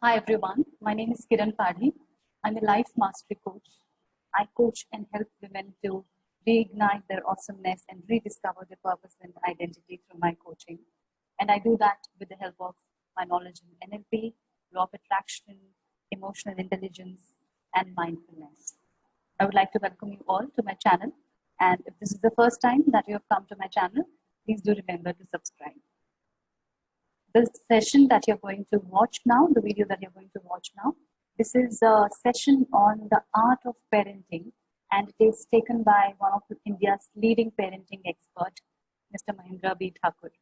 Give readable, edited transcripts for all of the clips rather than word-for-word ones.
Hi everyone, my name is Kiran Padhi. I'm a life mastery coach. I coach and help women to reignite their awesomeness and rediscover their purpose and identity through my coaching. And I do that with the help of my knowledge in NLP, law of attraction, emotional intelligence, and mindfulness. I would like to welcome you all to my channel. And if this is the first time that you have come to my channel, please do remember to subscribe. The session that you're going to watch now, the video that you're going to watch now, this is a session on the art of parenting, and it is taken by one of India's leading parenting expert, Mr. Mahendra B. Thakur.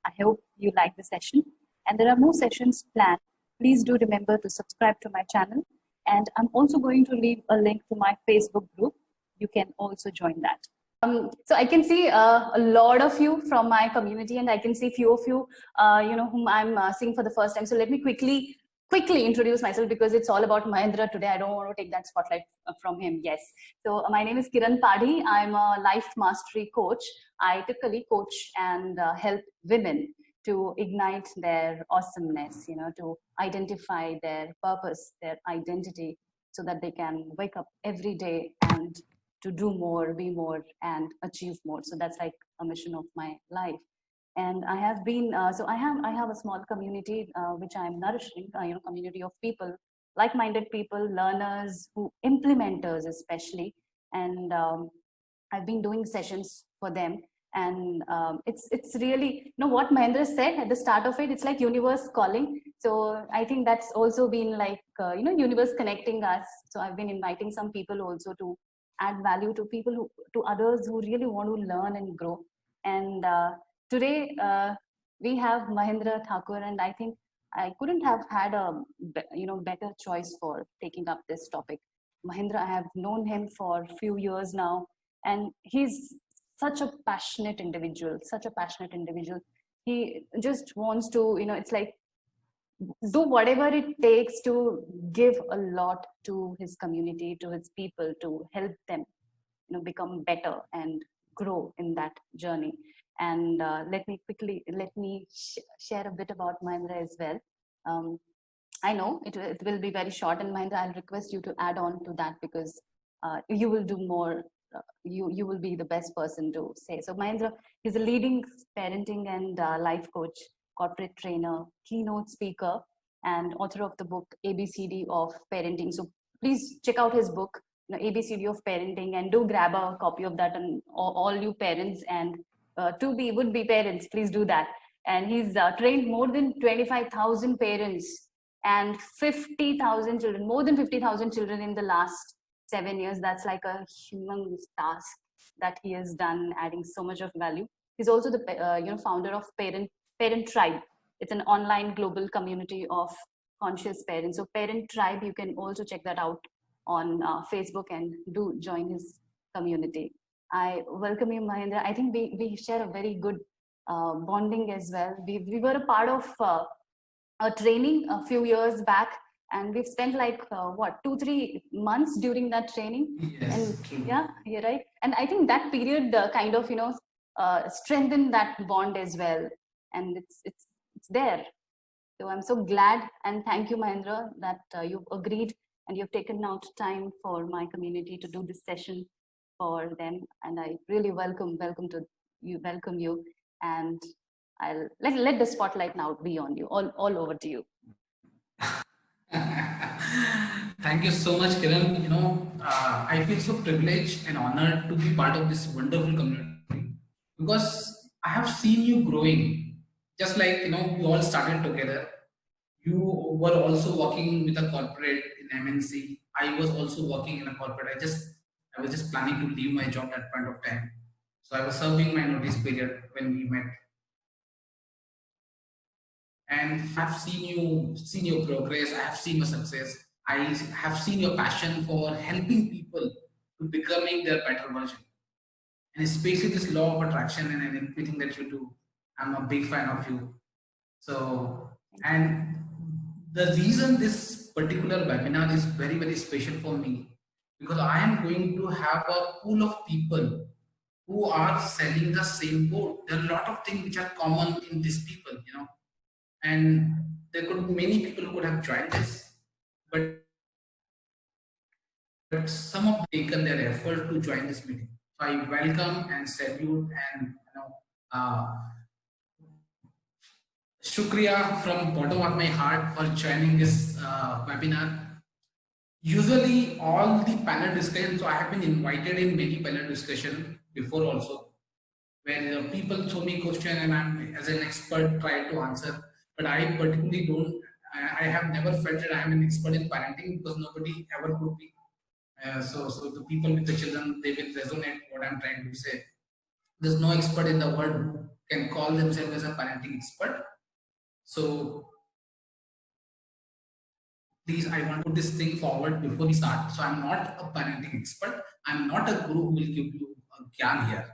I hope you like the session, and there are more sessions planned. Please do remember to subscribe to my channel, and I'm also going to leave a link to my Facebook group. You can also join that. So I can see a lot of you from my community, and I can see few of you, whom I'm seeing for the first time. So let me quickly introduce myself, because it's all about Mahendra today. I don't want to take that spotlight from him. Yes. So my name is Kiran Padhi. I'm a life mastery coach. I typically coach and help women to ignite their awesomeness, to identify their purpose, their identity, so that they can wake up every day and to do more, be more, and achieve more. So that's like a mission of my life. And I have been, I have a small community which I'm nourishing, community of people, like-minded people, learners, implementers especially. And I've been doing sessions for them. And it's really, what Mahendra said at the start of it, it's like universe calling. So I think that's also been like, universe connecting us. So I've been inviting some people also to add value to people, to others who really want to learn and grow. And today we have Mahendra Thakur, and I think I couldn't have had a better choice for taking up this topic. Mahendra, I have known him for a few years now, and he's such a passionate individual. He just wants to, it's like, do whatever it takes to give a lot to his community, to his people, to help them become better and grow in that journey. And let me share a bit about Mahendra as well. I know it will be very short, and Mahendra, I'll request you to add on to that, because you will do more. You will be the best person to say. So Mahendra is a leading parenting and life coach, corporate trainer, keynote speaker, and author of the book ABCD of Parenting. So please check out his book, ABCD of Parenting, and do grab a copy of that. And all you parents and would be parents, please do that. And he's trained more than 25,000 parents and 50,000 children, more than 50,000 children in the last 7 years. That's like a humongous task that he has done, adding so much of value. He's also the founder of Parent Tribe. It's an online global community of conscious parents. So Parent Tribe, you can also check that out on Facebook, and do join his community. I welcome you, Mahendra. I think we share a very good bonding as well. We were a part of a training a few years back, and we've spent like 2-3 months during that training. Yes, and true. Yeah, you're right. And I think that period kind of strengthened that bond as well, and it's there. So I'm so glad, and thank you, Mahendra, that you've agreed and you've taken out time for my community to do this session for them. And I really welcome you. And I'll let the spotlight now be on you. All over to you. Thank you so much, Kiran. I feel so privileged and honored to be part of this wonderful community, because I have seen you growing. Just like we all started together. You were also working with a corporate in MNC. I was also working in a corporate. I was just planning to leave my job at that point of time. So I was serving my notice period when we met. And I've seen your progress. I have seen your success. I have seen your passion for helping people to becoming their better version, and especially this law of attraction and everything that you do. I'm a big fan of you. So, and the reason this particular webinar is very, very special for me, because I am going to have a pool of people who are selling the same boat. There are a lot of things which are common in these people, and there could be many people who could have joined this, but some of them taken their effort to join this meeting. So I welcome and salute and shukriya from bottom of my heart for joining this webinar. Usually all the panel discussions, so I have been invited in many panel discussion before also, where people throw me question and I'm as an expert try to answer, but I particularly don't, I have never felt that I am an expert in parenting because nobody ever could be. So the people with the children, they will resonate what I'm trying to say. There's no expert in the world who can call themselves as a parenting expert. So please, I want to put this thing forward before we start. So I'm not a parenting expert. I'm not a guru who will give you a gyan here.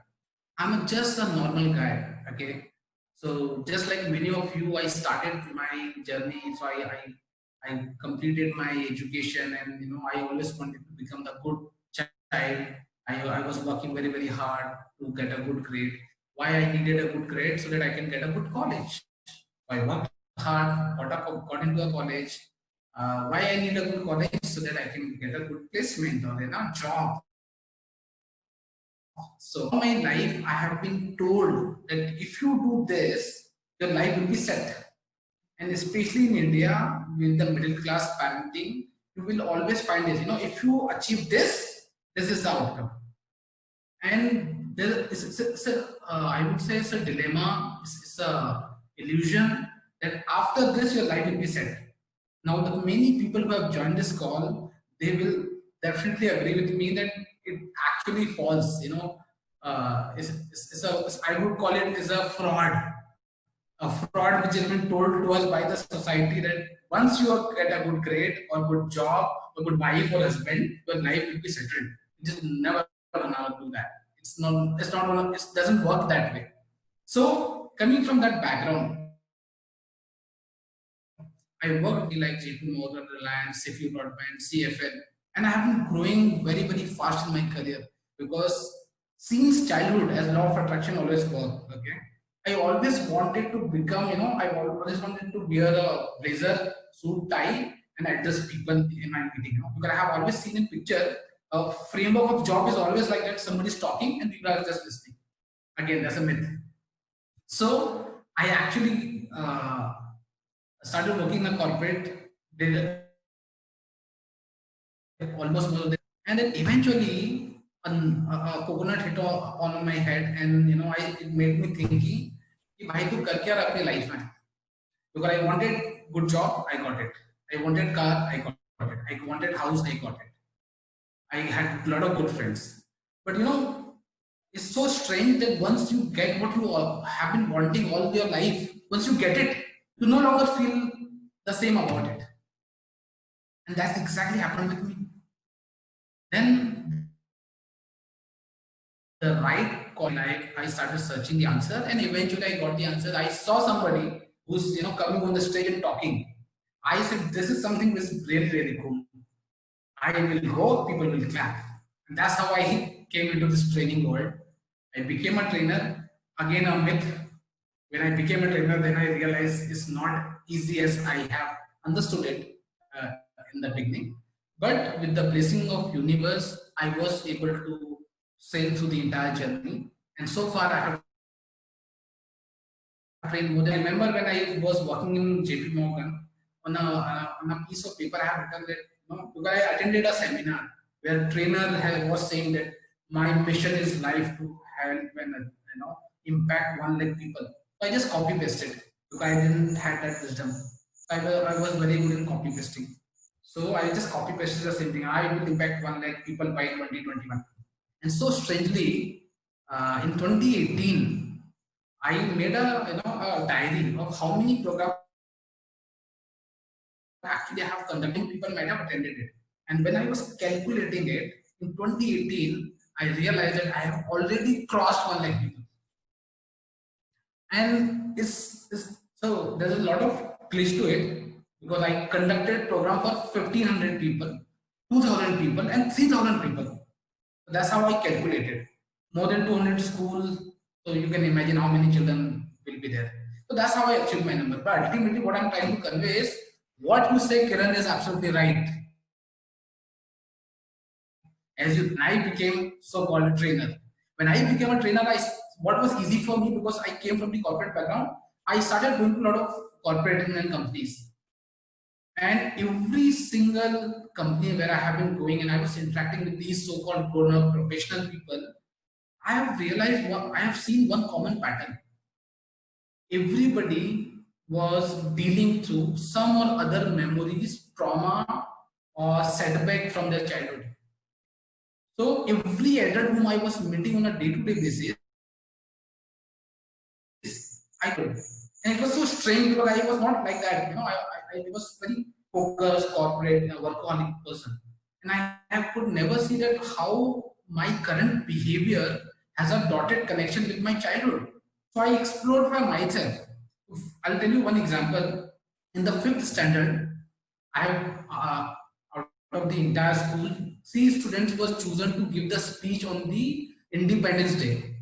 I'm just a normal guy, okay? So just like many of you, I started my journey. So I completed my education, and I always wanted to become the good child. I was working very, very hard to get a good grade. Why I needed a good grade? So that I can get a good college. I worked hard, got into a college. Why I need a good college? So that I can get a good placement or a job. So in my life, I have been told that if you do this, your life will be set. And especially in India, with the middle class parenting, you will always find this. If you achieve this, this is the outcome. And I would say it's a dilemma, it's a illusion that after this, your life will be set. Now, the many people who have joined this call, they will definitely agree with me that it actually falls. I would call it is a fraud which has been told to us by the society that once you get a good grade or good job or good wife or husband, your life will be settled. It is never gonna do that. It doesn't work that way. So coming from that background, I worked like JP Morgan, Reliance, CFU Broadband, CFL, and I have been growing very, very fast in my career because since childhood, as law of attraction always worked, okay, I always wanted to become, I always wanted to wear a blazer, suit, tie, and address people in my meeting, because I have always seen in picture, a framework of job is always like that, somebody's talking and people are just listening. Again, that's a myth. So I actually started working in a corporate, did almost more than, and then eventually a coconut hit on my head, and it made me thinking, भाई तू कर क्या रहा अपनी life में? Because I wanted good job, I got it. I wanted car, I got it. I wanted house, I got it. I had a lot of good friends. But it's so strange that once you get what you have been wanting all your life, once you get it, you no longer feel the same about it. And that's exactly happened with me. Then the right call, I started searching the answer, and eventually I got the answer. I saw somebody who's coming on the stage and talking. I said, this is something which is really, really cool. I will go, people will clap. And that's how I came into this training world. I became a trainer. Again, a myth. When I became a trainer, then I realized it's not easy as I have understood it in the beginning. But with the blessing of universe, I was able to sail through the entire journey. And so far, I have trained more than. I remember when I was working in JP Morgan, on a piece of paper, I have written that, because I attended a seminar where trainer was saying that my mission is life to help and impact 1 lakh people. So I just copy pasted because I didn't have that wisdom. I was very good in copy pasting. So I just copy pasted the same thing. I will impact 1 lakh people by 2021. And so strangely, in 2018, I made a diary of how many programs actually I have conducted. People might have attended it. And when I was calculating it in 2018, I realized that I have already crossed 1 lakh people. And so there's a lot of glitch to it, because I conducted program for 1,500 people, 2,000 people, and 3,000 people. So that's how I calculated. More than 200 schools, so you can imagine how many children will be there. So that's how I achieved my number. But ultimately, what I'm trying to convey is what you say, Kiran, is absolutely right. I became so-called a trainer. When I became a trainer, what was easy for me because I came from the corporate background. I started going to a lot of corporate and companies, and every single company where I have been going and I was interacting with these so-called grown-up professional people, I have realized I have seen one common pattern. Everybody was dealing through some or other memories, trauma, or setback from their childhood. So every adult whom I was meeting on a day-to-day basis, I could. And it was so strange because I was not like that. I was very focused, corporate, workaholic person. And I could never see that how my current behavior has a dotted connection with my childhood. So I explored by myself. I'll tell you one example. In the 5th standard, I have out of the entire school, 3 students was chosen to give the speech on the Independence Day.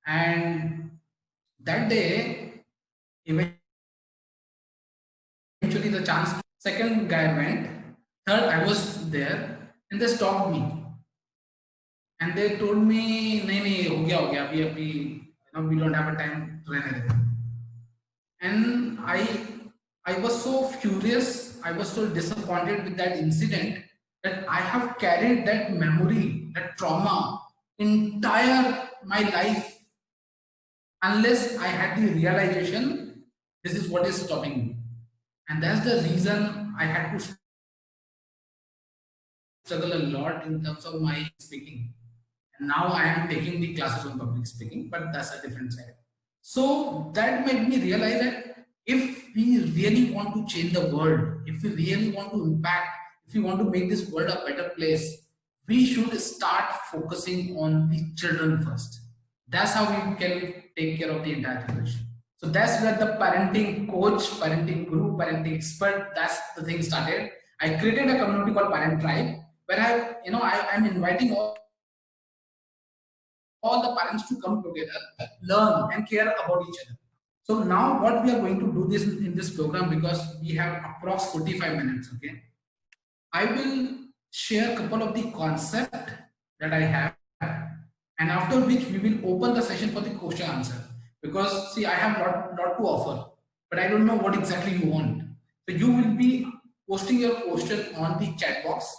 And that day, eventually the chance, second guy went, third I was there, and they stopped me. And they told me, nahi, ho gaya, we don't have a time to run. And I was so furious, I was so disappointed with that incident that I have carried that memory, that trauma, entire my life, unless I had the realization, this is what is stopping me. And that's the reason I had to struggle a lot in terms of my speaking. And now I am taking the classes on public speaking, but that's a different side. So that made me realize that if we really want to change the world, if we really want to impact, if we want to make this world a better place, we should start focusing on the children first. That's how we can take care of the entire generation. So that's where the parenting coach, parenting guru, parenting expert, that's the thing started. I created a community called Parent Tribe, where I'm inviting all the parents to come together, learn and care about each other. So now what we are going to do this in this program, because we have approx 45 minutes, okay? I will share a couple of the concepts that I have, and after which we will open the session for the question answer. Because see, I have lot to offer, but I don't know what exactly you want. So you will be posting your question on the chat box,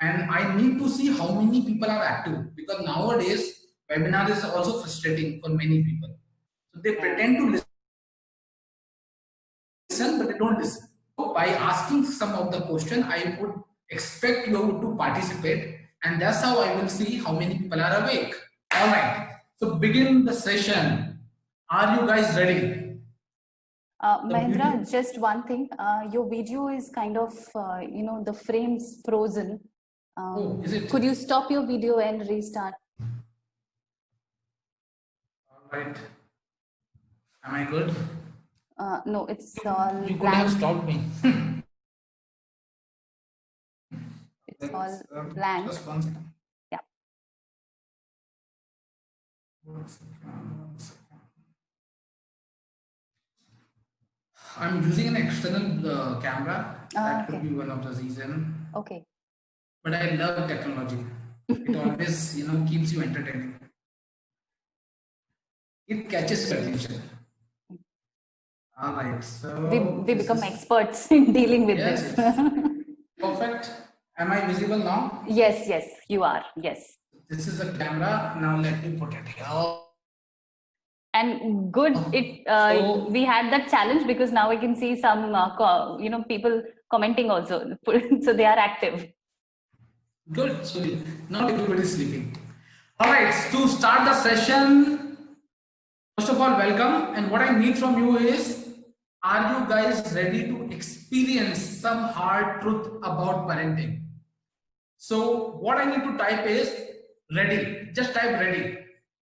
and I need to see how many people are active, because nowadays webinar is also frustrating for many people. So they pretend to listen, but they don't listen. So by asking some of the question, I would expect you to participate, and that's how I will see how many people are awake. All right. So begin the session. Are you guys ready? Mahendra, just one thing. Your video is kind of, the frames frozen. Oh, is it? Could you stop your video and restart? All right. Am I good? No, it's all You could blank. have stopped me. It's all blank. Just one second. Yeah. 1 second. I'm using an external camera. That could be one of the reasons. Okay. But I love technology. It always, keeps you entertaining. It catches your attention. All right. So we become experts in dealing with this. Yes. Perfect. Am I visible now? Yes, you are. Yes. This is a camera. Now let me put it here. And good, we had that challenge because now we can see some, people commenting also. So they are active. Good. So not everybody is sleeping. All right. To start the session, first of all, welcome. And what I need from you is, are you guys ready to experience some hard truth about parenting? So what I need to type is ready. Just type ready.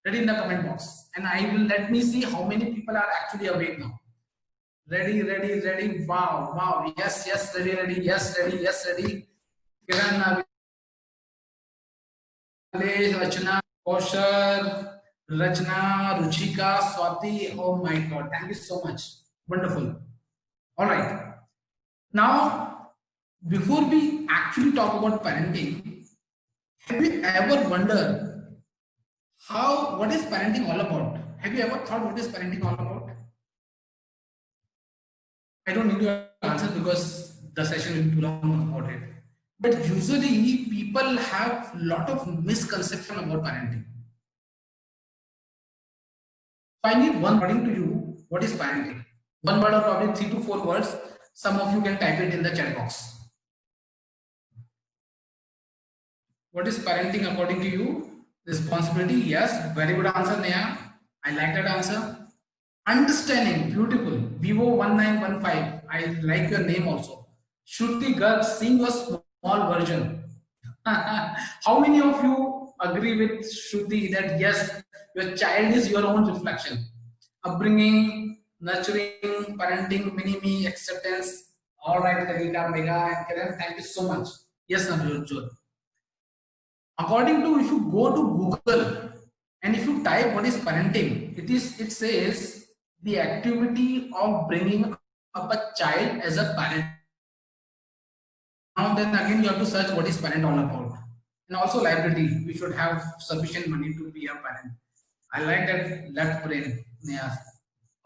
Ready in the comment box. And let me see how many people are actually awake now. Ready. Wow. Yes, ready. Yes, ready. Kiran, Rachna, Kaushar, Rachna, Ruchika, Swati. Oh my God, thank you so much. Wonderful. All right. Now, before we actually talk about parenting, have you ever wondered what is parenting all about? Have you ever thought what is parenting all about? I don't need your answer because the session will be too long about it. But usually people have a lot of misconception about parenting. So I need one according to you, what is parenting? One word or probably 3 to 4 words. Some of you can type it in the chat box. What is parenting according to you? Responsibility, yes. Very good answer, Neha. I like that answer. Understanding, beautiful. Vivo 1915. I like your name also. Shruti Garg, sing a small version. How many of you agree with Shruti that yes, your child is your own reflection? Upbringing, nurturing, parenting, mini-me, acceptance. All right, Kalika, Mega, and Kiran, thank you so much. Yes, Navjot. According to, if you go to Google and if you type what is parenting, it says the activity of bringing up a child as a parent. Now then again you have to search what is parent all about. And also liability, we should have sufficient money to be a parent. I like that left brain. Yeah.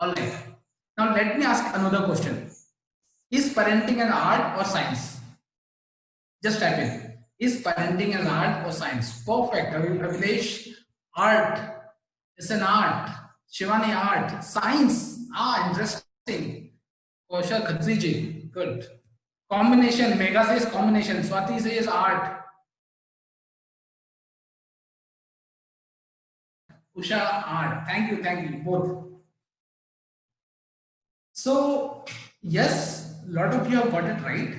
All right. Now let me ask another question. Is parenting an art or science? Just type in. Is parenting an art or science? Perfect. Avilesh, art. It's an art. Shivani, art. Science. Ah, interesting. Kaushal Khatriji. Good. Combination. Mega says combination. Swati says art. Usha, art. Thank you. Both. So, yes, a lot of you have got it right.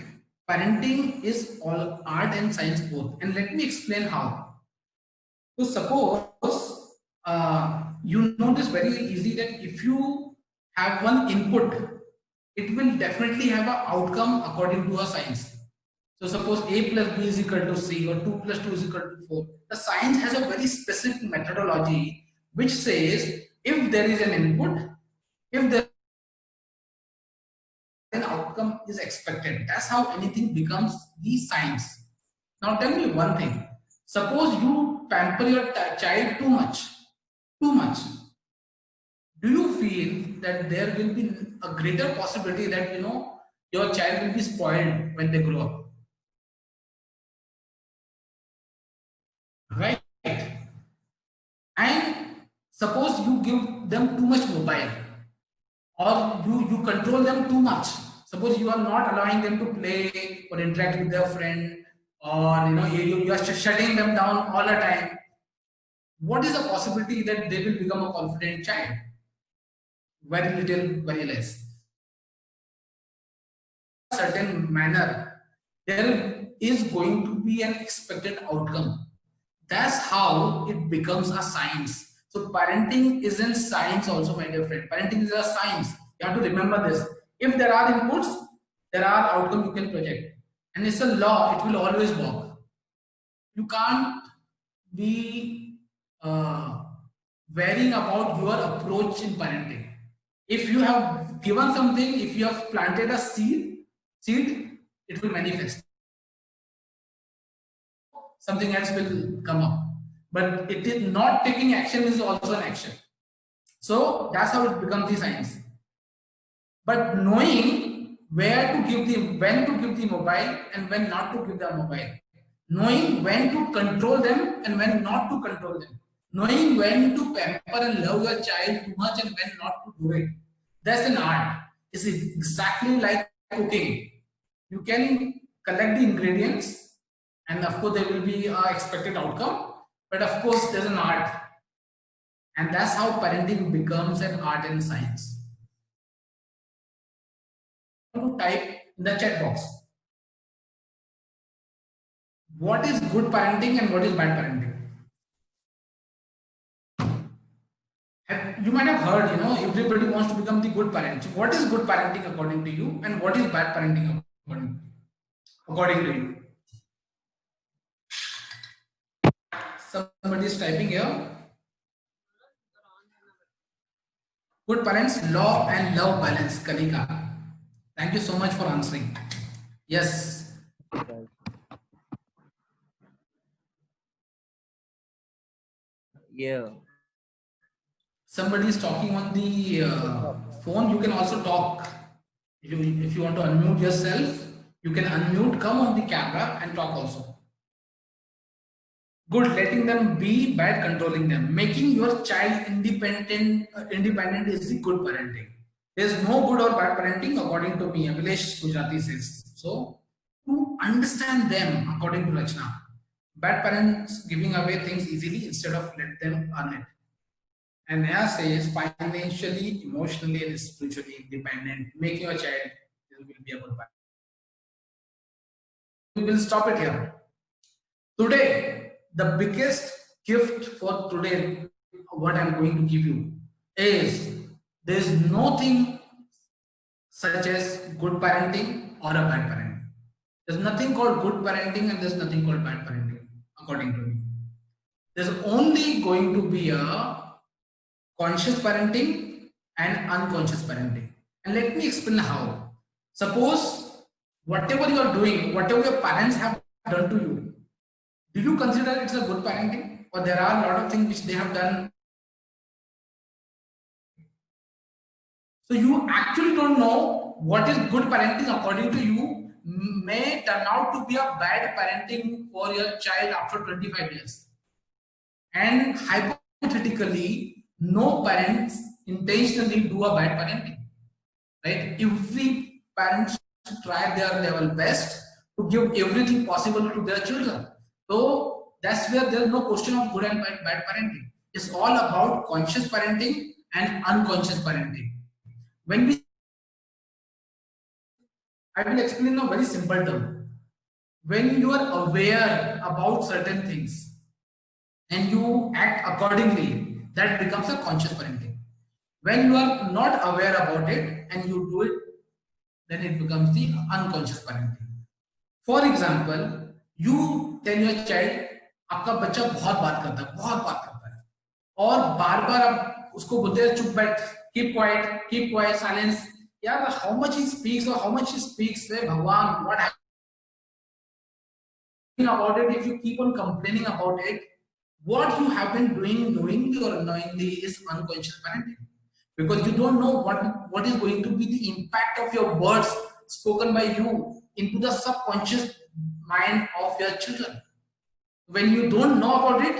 Parenting is all art and science both. And let me explain how. So suppose you know this very easy that if you have one input, it will definitely have an outcome according to a science. So suppose a plus b is equal to c or 2 plus 2 is equal to 4. The science has a very specific methodology which says if there is an input, if there an outcome is expected. That's how anything becomes the science. Now tell me one thing. Suppose you pamper your child too much. Too much. Do you feel that there will be a greater possibility that your child will be spoiled when they grow up? Right? And suppose you give them too much mobile or you control them too much. Suppose you are not allowing them to play or interact with their friend, or you are shutting them down all the time. What is the possibility that they will become a confident child? Very little, very less. Certain manner, there is going to be an expected outcome. That's how it becomes a science. So parenting isn't science also, my dear friend. Parenting is a science. You have to remember this. If there are inputs, there are outcomes you can project. And it's a law, it will always work. You can't be varying about your approach in parenting. If you have given something, if you have planted a seed, it will manifest. Something else will come up. But it is not taking action is also an action. So that's how it becomes the science. But knowing when to give the mobile and when not to give the mobile, knowing when to control them and when not to control them, knowing when to pamper and love your child too much and when not to do it, that's an art. It's exactly like cooking. You can collect the ingredients and of course there will be an expected outcome, but of course there's an art, and that's how parenting becomes an art and science. To type in the chat box what is good parenting and what is bad parenting. You might have heard, everybody wants to become the good parent. So what is good parenting according to you and what is bad parenting according to you? Somebody is typing here. Good parents, law and love balance. Kalika, thank you so much for answering. Yes. Right. Yeah. Somebody is talking on the phone. You can also talk. If you want to unmute yourself, you can unmute, come on the camera and talk also. Good, letting them be, bad, controlling them. Making your child independent is the good parenting. There's no good or bad parenting according to me. Abhilesh Gujarati says. So, to understand them according to Rachna. Bad parents giving away things easily instead of let them earn it. And Neha says financially, emotionally, and spiritually independent. Making your child will be a good parent. We will stop it here. Today, the biggest gift for today, what I'm going to give you is there's nothing such as good parenting or a bad parenting. There's nothing called good parenting and there's nothing called bad parenting, according to me. There's only going to be a conscious parenting and unconscious parenting. And let me explain how. Suppose whatever you are doing, whatever your parents have done to you, do you consider it's a good parenting, or there are a lot of things which they have done? So you actually don't know what is good parenting according to you may turn out to be a bad parenting for your child after 25 years. And hypothetically, no parents intentionally do a bad parenting, right? Every parent should try their level best to give everything possible to their children. So that's where there's no question of good and bad parenting. It's all about conscious parenting and unconscious parenting. When we, I will explain in a very simple term. When you are aware about certain things and you act accordingly, that becomes a conscious parenting. When you are not aware about it and you do it, then it becomes the unconscious parenting. For example, you tell your child, आपका बच्चा बहुत बात करता है और बार-बार आप उसको बोलते हैं चुप बैठ, keep quiet, silence. यार, how much he speaks or how much he speaks, hey, भगवान, what happened about it? If you keep on complaining about it, what you have been doing knowingly or unknowingly is unconscious parenting, because you don't know what is going to be the impact of your words spoken by you into the subconscious mind of your children. When you don't know about it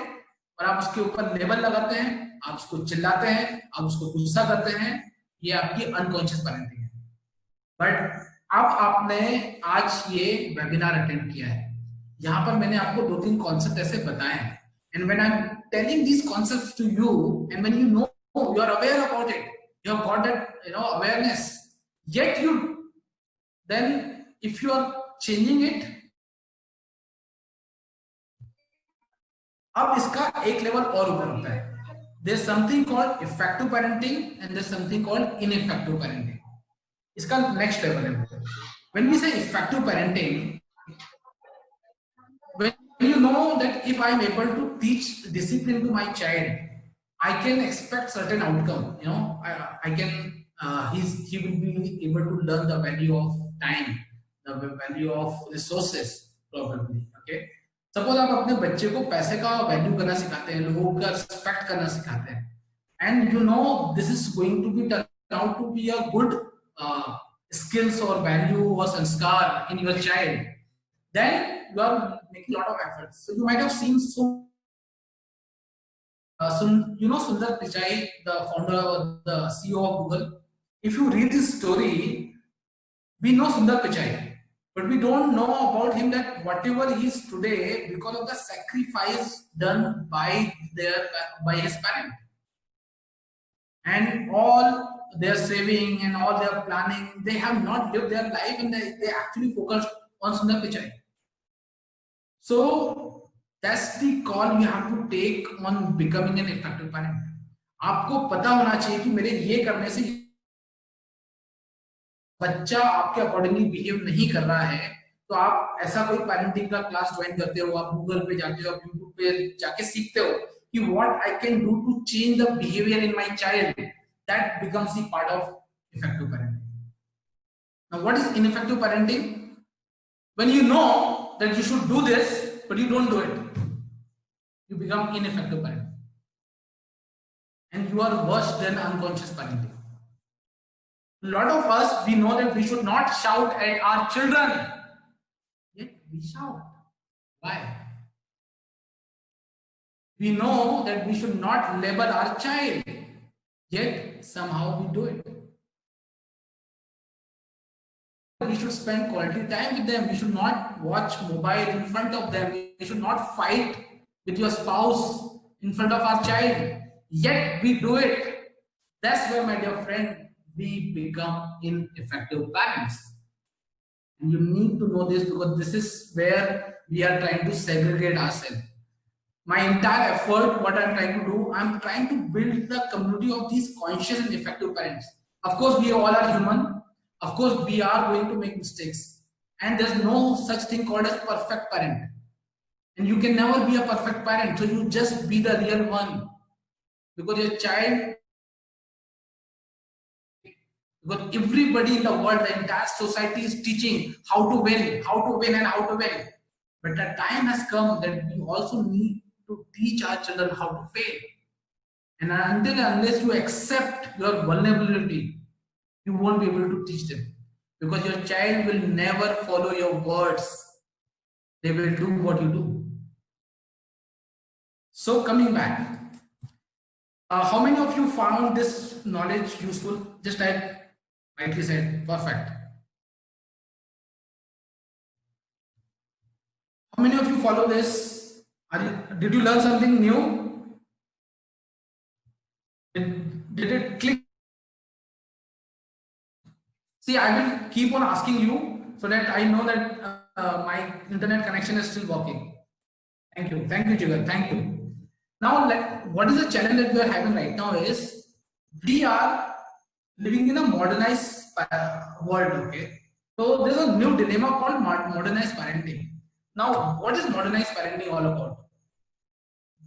और आप उसके ऊपर label लगाते हैं, आप उसको चिल्लाते हैं, आप उसको गुस्सा करते हैं, ये आपकी अनकॉन्शियस पैरेंटिंग है. बट अब आपने आज ये वेबिनार अटेंड किया है, यहाँ पर मैंने आपको 2-3 कॉन्सेप्ट ऐसे बताए हैं, and when I'm telling these concepts to you, and when you know, you are aware about it, you have got that awareness, yet you then if you are changing it, अब इसका एक level और ऊपर होता है. There's something called effective parenting and there's something called ineffective parenting. इसका next level है. When we say effective parenting, when you know that if I am able to teach discipline to my child, I can expect certain outcome. I can he will be able to learn the value of time, the value of resources probably. Okay. Suppose आप अपने बच्चे को पैसे का value करना सिखाते हैं, लोगों का रिस्पेक्ट करना सिखाते हैं, and you know this is going to be turn out to be a good skills or value or sanskar in your child, then you are making a lot of efforts. So you might have seen Sundar Pichai, the founder or the CEO of Google. If you read his story, we know Sundar Pichai, but we don't know about him that whatever he is today because of the sacrifice done by his parent, and all their saving and all their planning, they have not lived their life and they actually focused on Sundar Pichai. So that's the call you have to take on becoming an effective parent. आपको पता होना चाहिए कि मेरे ये करने से बच्चा आपके अकॉर्डिंगली बिहेव नहीं कर रहा है, तो आप ऐसा कोई पेरेंटिंग का क्लास ज्वाइन करते हो, आप गूगल पे जाते हो, आप यूट्यूब पे जाके सीखते हो कि what I can do to change the behaviour in my child that becomes the part of effective parenting. Now, what is ineffective parenting? When you know that you should do this, but you don't do it, you become ineffective parenting. And you are worse than unconscious parenting. A lot of us, we know that we should not shout at our children, yet we shout. Why? We know that we should not label our child, yet somehow we do it. We should spend quality time with them. We should not watch mobile in front of them. We should not fight with your spouse in front of our child, yet we do it. That's where, my dear friend, we become ineffective parents. And you need to know this, because this is where we are trying to segregate ourselves. My entire effort, what I'm trying to do, I'm trying to build the community of these conscious and effective parents. Of course, we all are human. Of course, we are going to make mistakes. And there's no such thing called as perfect parent. And you can never be a perfect parent. So you just be the real one. Because your child, because everybody in the world, the entire society is teaching how to win and how to win. But the time has come that we also need to teach our children how to fail. And until and unless you accept your vulnerability, you won't be able to teach them. Because your child will never follow your words. They will do what you do. So coming back, how many of you found this knowledge useful? Just like rightly said, perfect. How many of you follow this? Did you learn something new? Did it click? See, I will keep on asking you so that I know that my internet connection is still working. Thank you, Jigar. Thank you. Now, what is the challenge that we are having right now is we are living in a modernized world. Okay, so there's a new dilemma called modernized parenting. Now, what is modernized parenting all about?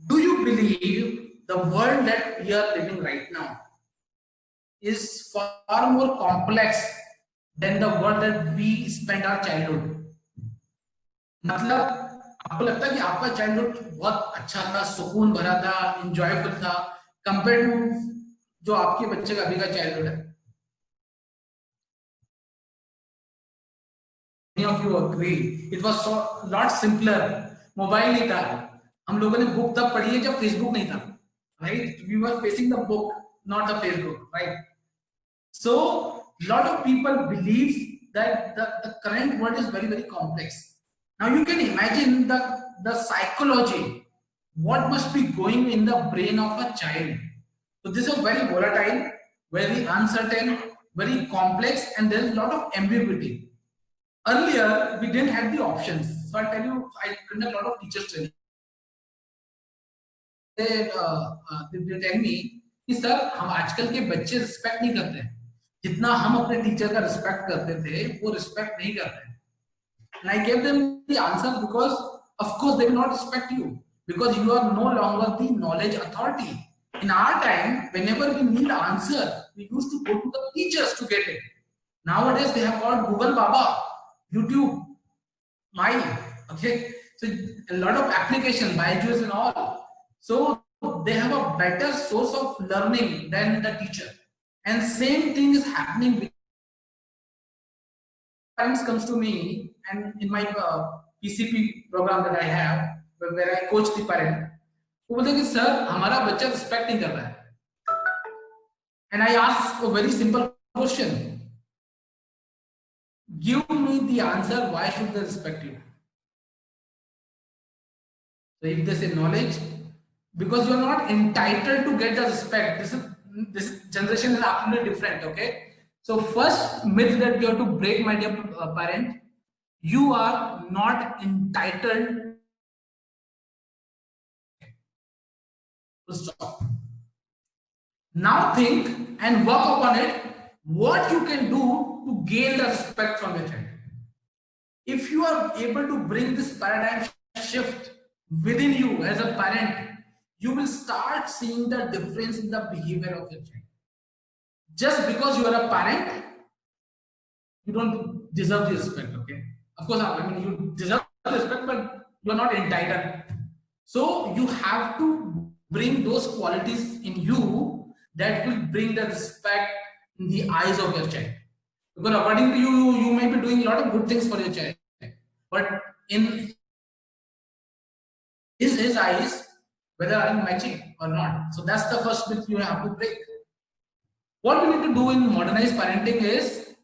Do you believe the world that we are living right now is far more complex than the world that we spent our childhood? मतलब आपको लगता है कि आपका childhood बहुत अच्छा था, सुकून भरा था, एंजॉयफुल था, कंपेयर टू जो आपके बच्चे का अभी का चाइल्डहुड है? Many of you agree. It was so lot simpler. Mobile नहीं था, हम लोगों ने बुक तब पढ़ी है जब फेसबुक नहीं था, right? We were facing the book, not the Facebook, right? So lot of people believe that the current world is very, very complex. Now you can imagine the psychology, what must be going in the brain of a child. So this is very volatile, very uncertain, very complex, and there is a lot of ambiguity. Earlier, we didn't have the options. So I tell you, I conduct a lot of teachers training. They tell me कि sir हम आजकल के बच्चे respect नहीं करते हैं, जितना हम अपने टीचर का रिस्पेक्ट करते थे वो रिस्पेक्ट नहीं करते हैं. And I gave them the answer because of course they will not respect you because you are no longer the knowledge authority. In our time, whenever we need an answer, we used to go to the teachers to get it. Nowadays they have got Google Baba, YouTube, okay, so a lot of applications, Byju's and all. So they have a better source of learning than the teacher. And same thing is happening with parents comes to me, and in my PCP program that I have, where I coach the parent, वो बोलते हैं कि sir हमारा बच्चा respect नहीं कर रहा है. And I ask a very simple question. Give me the answer. Why should they respect you? So if they say knowledge, because you are not entitled to get the respect. This generation is absolutely different. Okay. So first myth that you have to break, my dear parent, you are not entitled. Stop. Now think and work upon it. What you can do to gain the respect from your child. If you are able to bring this paradigm shift within you as a parent, you will start seeing the difference in the behavior of your child. just because you are a parent, you don't deserve the respect. Okay, of course, I mean you deserve the respect, but you are not entitled. So you have to bring those qualities in you that will bring the respect in the eyes of your child. Because according to you, you may be doing a lot of good things for your child, but in his eyes, whether are you matching or not. So that's the first myth you have to break. What we need to do in modernized parenting is,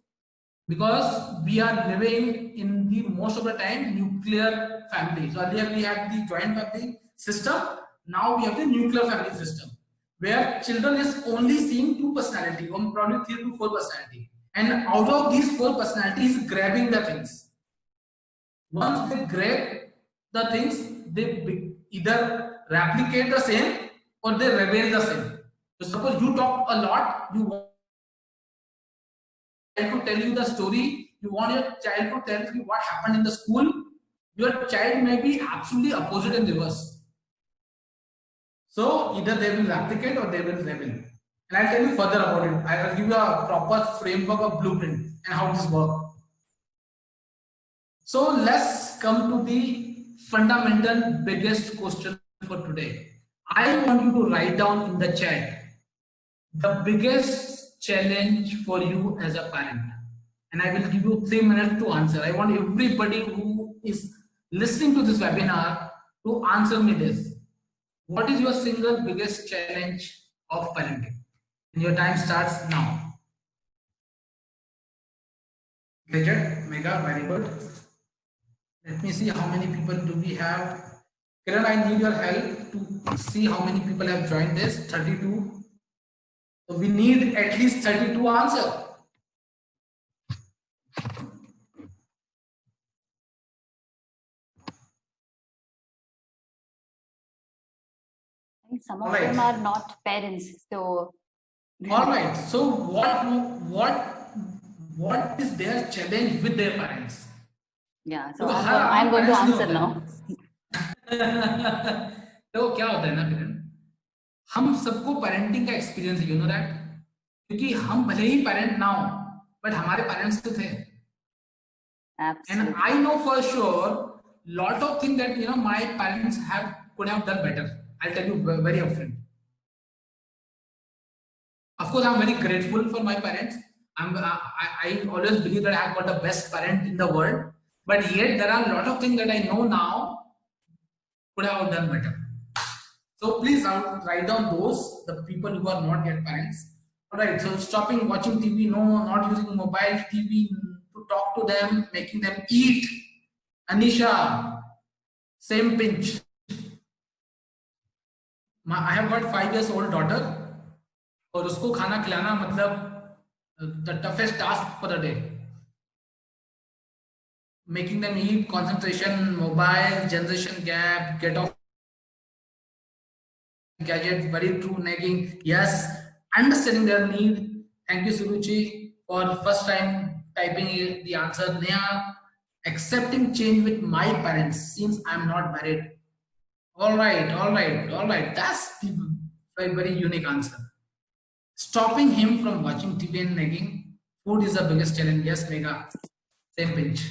because we are living in the most of the time nuclear family. So earlier we had the joint family system. Now we have the nuclear family system, where children is only seeing two personality, or probably 3 to 4 personality, and out of these 4 personalities, grabbing the things. Once they grab the things, they either replicate the same or they reveal the same. So suppose you talk a lot, you want to tell you the story, you want your child to tell you what happened in the school, your child may be absolutely opposite and reverse. So either they will replicate or they will reveal. And I'll tell you further about it. I will give you a proper framework of blueprint and how this works. So let's come to the fundamental biggest question for today. I want you to write down in the chat the biggest challenge for you as a parent. And I will give you 3 minutes to answer. I want everybody who is listening to this webinar to answer me this. What is your single biggest challenge of parenting? And your time starts now. Bridget, Mega, very good. Let me see how many people do we have. Kiran, I need your help to see how many people have joined this. 32. So we need at least 32 answers. Some of them are not parents, so. All right. So what is their challenge with their parents? Yeah. So I'm going to answer now. तो क्या होता है ना किरण, हम सबको parenting का experience है, you know that, क्योंकि हम भले ही पेरेंट ना हो बट हमारे पेरेंट्स तो थे. And I know for sure lot of things that my parents could have done better. I'll tell you very upfront. Of course, I'm very grateful for my parents. I always believe that I have got the best parent in the world. But yet there are a lot of things that I know now could have done better. So please write down those, the people who are not yet parents. Alright, so stopping watching TV, no, not using mobile TV to talk to them, making them eat. Anisha, same pinch. I have got 5-year-old daughter, और उसको खाना खिलाना मतलब the toughest task for the day. Making them eat, concentration, mobile, generation gap, get off gadget, very true, nagging. Yes, understanding their need. Thank you, Suruchi, for first time typing the answer. Neha, accepting change with my parents since I'm not married. All right. That's the very, very unique answer. Stopping him from watching TV and nagging. Food is the biggest challenge. Yes, Mega. Same pinch.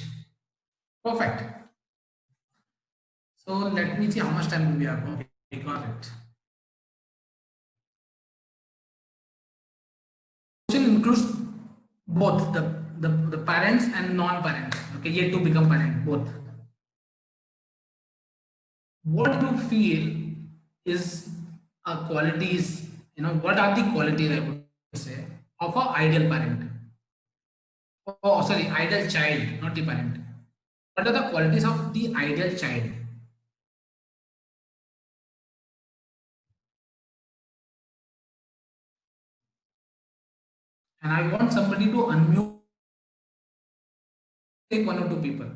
Perfect. So let me see how much time do we have. Okay, got it. Question includes both the parents and non-parents. Okay, yet to become parent, both. What do you feel is qualities? What are the qualities, I would say, of an ideal parent? Oh, sorry, ideal child, not the parent. What are the qualities of the ideal child? And I want somebody to unmute. Take 1 or 2 people.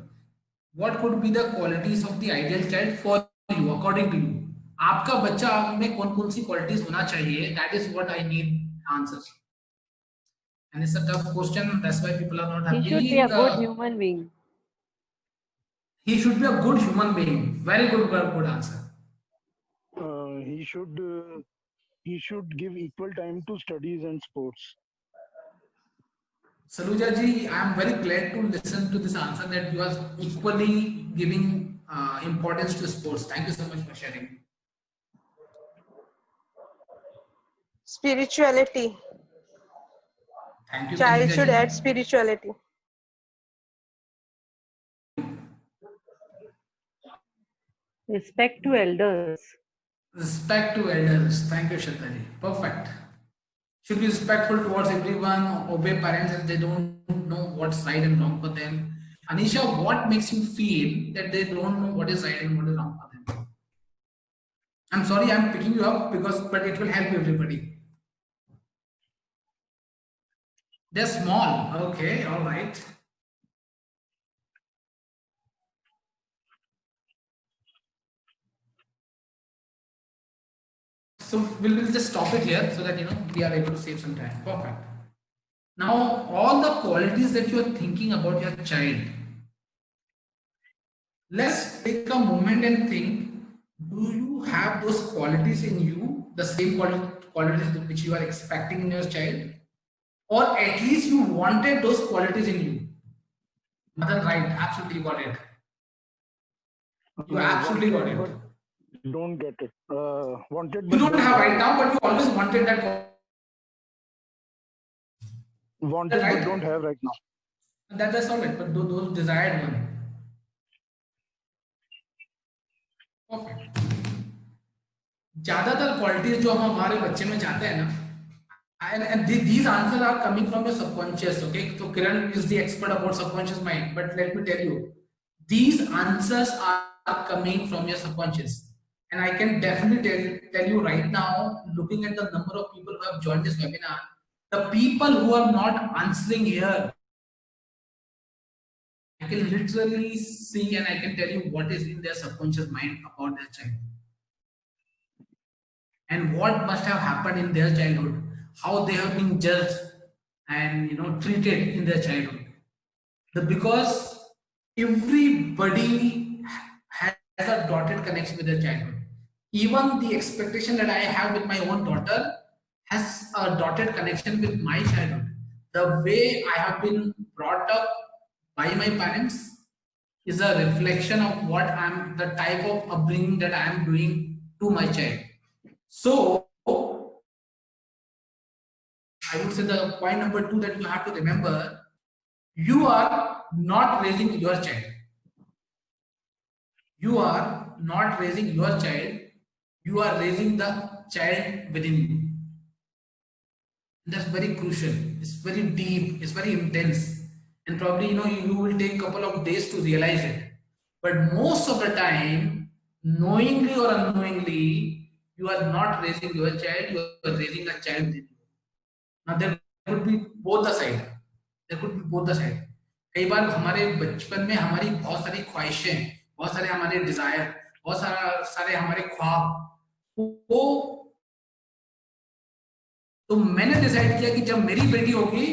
What could be the qualities of the ideal child for you, according to you? आपका बच्चा में कौन-कौन सी qualities होना चाहिए? That is what I need answers. And it's a tough question. That's why people are not happy. He should be a good human being. He should be a good human being. Very good answer. He should give equal time to studies and sports. Saluja ji, I am very glad to listen to this answer that you are equally giving importance to sports. Thank you so much for sharing. Spirituality. Thank you, Child Kanika should ji. add spirituality. Respect to elders. Respect to elders. Thank you, Shraddha ji. Perfect. Should be respectful towards everyone, obey parents if they don't know what's right and wrong for them. Anisha, what makes you feel that they don't know what is right and what is wrong for them? I'm sorry, I'm picking you up but it will help everybody. They're small. Okay, all right. So we'll just stop it here so that we are able to save some time. Perfect. Now, all the qualities that you are thinking about your child, let's take a moment and think, do you have those qualities in you, the same qualities which you are expecting in your child? Or at least you wanted those qualities in you? Mother, right, absolutely got it. You absolutely got it. Don't get it. Wanted. You don't have right now, but you always wanted that. Wanted, right? But don't have right now. That's all right, but those desired one. Perfect. ज्यादातर qualities जो हम हमारे बच्चे में चाहते हैं ना, and these answers are coming from your subconscious. Okay, so Kiran is the expert about subconscious mind, but let me tell you, these answers are coming from your subconscious, and I can definitely tell you right now, looking at the number of people who have joined this webinar, the people who are not answering here, I can literally see and I can tell you what is in their subconscious mind about their child. And what must have happened in their childhood, how they have been judged and treated in their childhood. Because everybody has a dotted connection with their childhood. Even the expectation that I have with my own daughter has a dotted connection with my childhood. The way I have been brought up by my parents is a reflection of the type of upbringing that I am doing to my child. So, I would say the point number 2 that you have to remember, you are not raising your child. You are not raising your child, you are raising the child within you. That's very crucial. It's very deep, it's very intense. And probably, you will take a couple of days to realize it. But most of the time, knowingly or unknowingly, you are not raising your child, you are raising a child within you. Now there could be both the side. There could be both the side. कई बार हमारे बचपन में हमारी बहुत सारी ख्वाहिशें, बहुत सारे हमारे डिजायर, बहुत सारे हमारे ख्वाब, तो मैंने डिसाइड किया कि जब मेरी बेटी होगी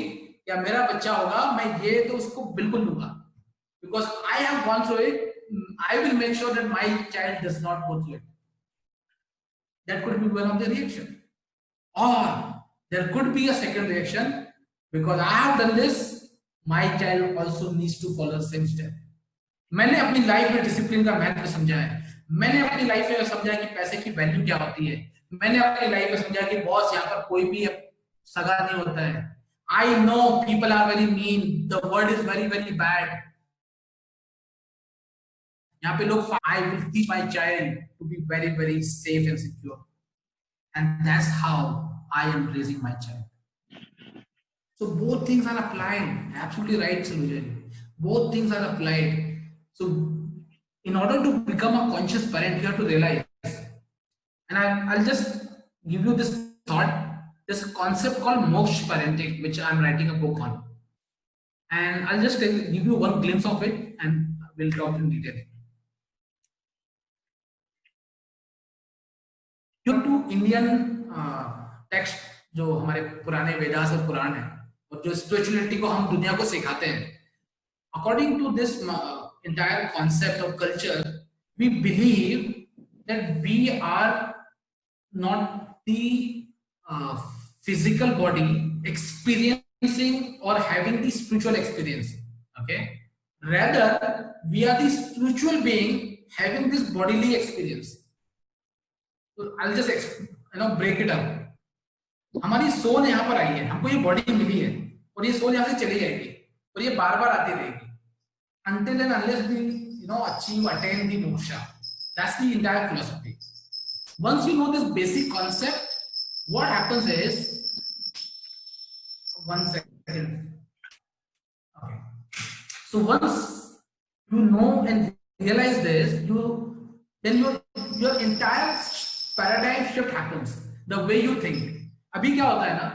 या मेरा बच्चा होगा, मैं ये तो उसको बिल्कुल लूंगा. Because I have gone through it, I will make sure that my child does not go through it. That could be one of the reactions. Or there could be a second reaction, because I have done this, my child also needs to follow the same step. मैंने अपनी life में discipline का महत्व समझा है. मैंने अपनी life में समझा कि पैसे की वैल्यू क्या होती है. मैंने अपनी लाइफ में समझा कि बॉस यहाँ पर कोई भी सगा नहीं होता है. I know people are very mean. The world is very, very bad. यहाँ पे लोग, I will teach my child to be very, very safe and secure. And that's how I am raising my child. So both things are applied. Absolutely right, Saluja. Both things are applied. So in order to become a conscious parent, you have to realize, and I'll just give you this thought, this concept called moksha parenting, which I'm writing a book on. And I'll just give you one glimpse of it and we'll talk in detail. To Indian text जो हमारे पुराने वेदास और पुराण है और जो spirituality को हम दुनिया को सिखाते हैं, according to this entire concept of culture, we believe that we are not the physical body experiencing or having the spiritual experience. Okay, rather we are the spiritual being having this bodily experience. So I'll just break it up. हमारी soul यहाँ पर आई है, हमको ये body मिली है और ये soul यहाँ से चली जाएगी और ये बार बार आती रहेगी until and unless we attain the moksha. That's the entire philosophy. Once you know this basic concept, what happens is, one second. Okay. So once you know and realize this, then your entire paradigm shift happens. The way you think. अभी क्या होता है ना,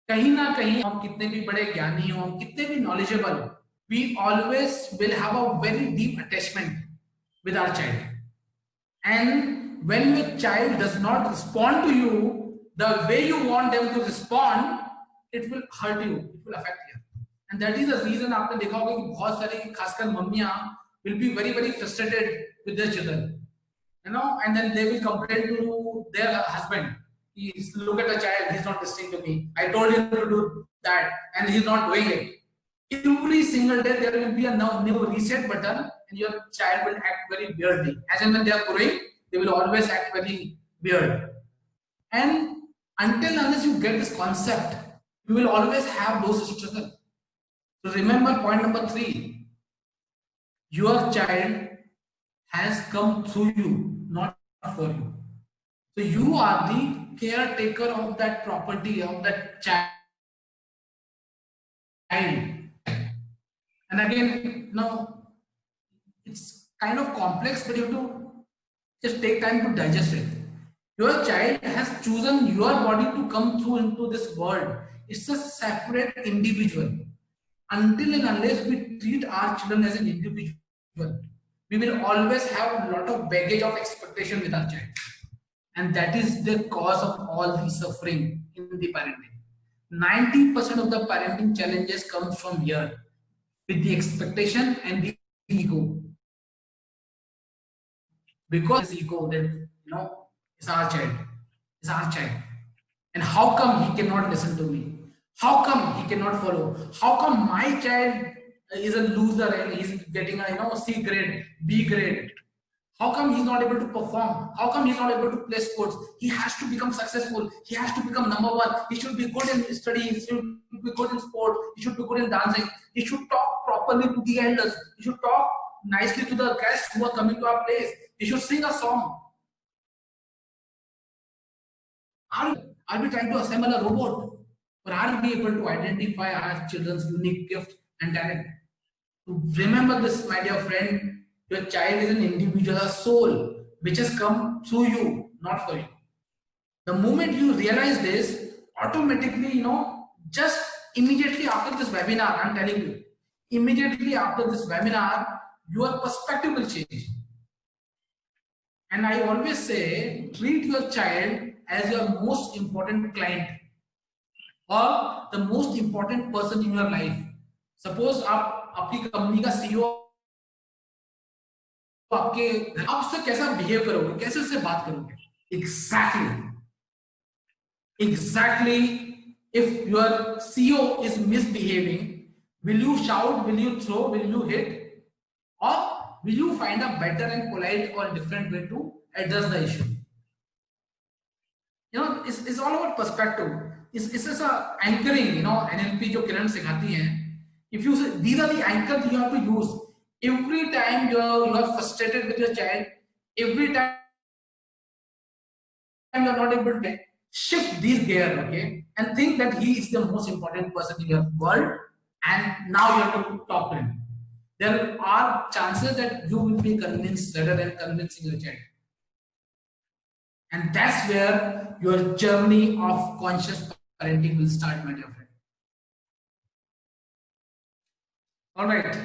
कहीं ना कहीं हम कितने भी बड़े ज्ञानी हो, हम कितने भी knowledgeable हो, we always will have a very deep attachment with our child. And when your child does not respond to you the way you want them to respond, it will hurt you, it will affect you. And that is the reason आपने देखा होगा कि बहुत सारी खासकर मम्मियां will be very very frustrated with their children, and then they will complain to their husband. Look at the child, he's not listening to me. I told him to do that and he's not doing it. Every single day there will be a new reset button and your child will act very weirdly. As and when they are growing, they will always act very weird. And until unless you get this concept, you will always have those struggles. So remember point number 3. Your child has come through you, not for you. So you are the caretaker of that property, of that child. And again, it's kind of complex, but you have to just take time to digest it. Your child has chosen your body to come through into this world. It's a separate individual. Until and unless we treat our children as an individual, we will always have a lot of baggage of expectation with our child. And that is the cause of all the suffering in the parenting. 90% of the parenting challenges come from here, with the expectation and the ego. Because this ego that, it's our child. And how come he cannot listen to me? How come he cannot follow? How come my child is a loser and he's getting a C grade, B grade? How come he's not able to perform? How come he's not able to play sports? He has to become successful. He has to become number 1. He should be good in studying. He should be good in sport. He should be good in dancing. He should talk properly to the elders. He should talk nicely to the guests who are coming to our place. He should sing a song. Are we trying to assemble a robot? Or are we able to identify our children's unique gift and talent? Remember this, my dear friend. Your child is an individual, a soul, which has come through you, not for you. The moment you realize this, automatically, just immediately after this webinar, I'm telling you, immediately after this webinar, your perspective will change. And I always say, treat your child as your most important client or the most important person in your life. Suppose आपकी company का CEO आपसे कैसा behave करोगे, कैसे उससे बात करोगे? Exactly. If your CEO is misbehaving, will you shout, will you throw, will you hit, or will you find a better and polite or different way to address the issue? It's all about perspective. It's just a anchoring, NLP जो किरण सिखाती हैं. If you say, these are the anchors you have to use. Every time you are frustrated with your child, every time you are not able to shift these gears, okay, and think that he is the most important person in your world, and now you have to talk to him. There are chances that you will be convinced rather than convincing your child. And that's where your journey of conscious parenting will start, my dear friend. All right.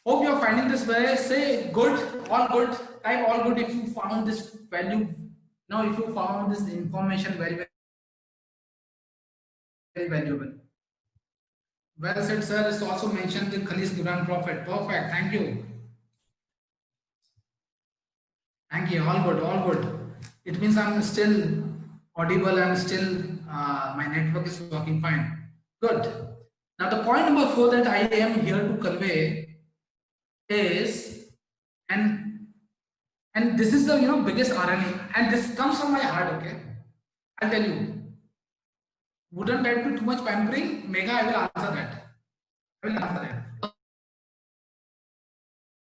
Hope you are finding this very, say good, all good, type all good if you found this value, if you found this information very, very valuable. Well said, sir. It's also mentioned the Khalis Gibran Prophet. Perfect. Thank you. Thank you. All good, all good. It means I'm still audible, I'm still my network is working fine. Good. Now the point number 4 that I am here to convey is, and this is the biggest RNA, and this comes from my heart. Okay, I'll tell you. Wouldn't that be too much pampering? Mega, I will answer that. I will answer that.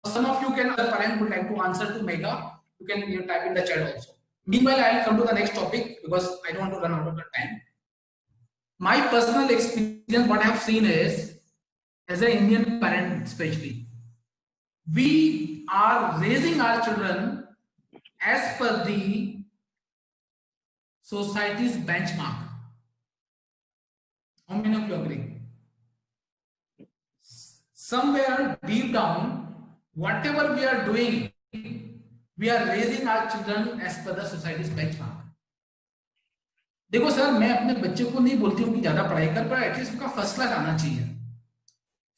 Some of you can, other parent would like to answer to Mega. You can type in the chat also. Meanwhile, I'll come to the next topic because I don't want to run out of the time. My personal experience, what I have seen is, as an Indian parent especially, we are raising our children as per the society's benchmark. How many of you agree? Somewhere deep down, whatever we are doing, we are raising our children as per the society's benchmark. देखो sir, मैं अपने बच्चे को नहीं बोलती हूँ कि ज्यादा पढ़ाई कर, पर एटलीस्ट उसका फर्स्ट क्लास आना चाहिए.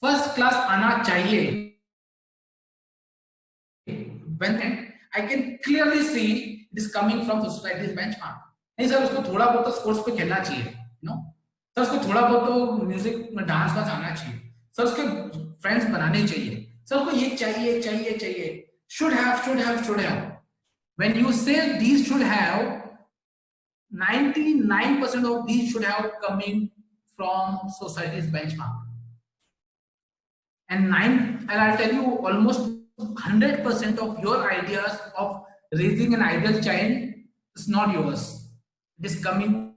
फर्स्ट क्लास आना चाहिए. When I can clearly see it is coming from the society's benchmark. नहीं सर, उसको थोड़ा बहुत स्पोर्ट्स पे खेलना चाहिए, सर उसको थोड़ा बहुत तो म्यूजिक में डांस का आना चाहिए, सर उसके फ्रेंड्स बनाने चाहिए, सर उसको ये चाहिए चाहिए चाहिए. Should have. When you say these should have, 99% of these should have coming from society's benchmark. And I'll tell you, almost 100% of your ideas of raising an ideal child is not yours. It is coming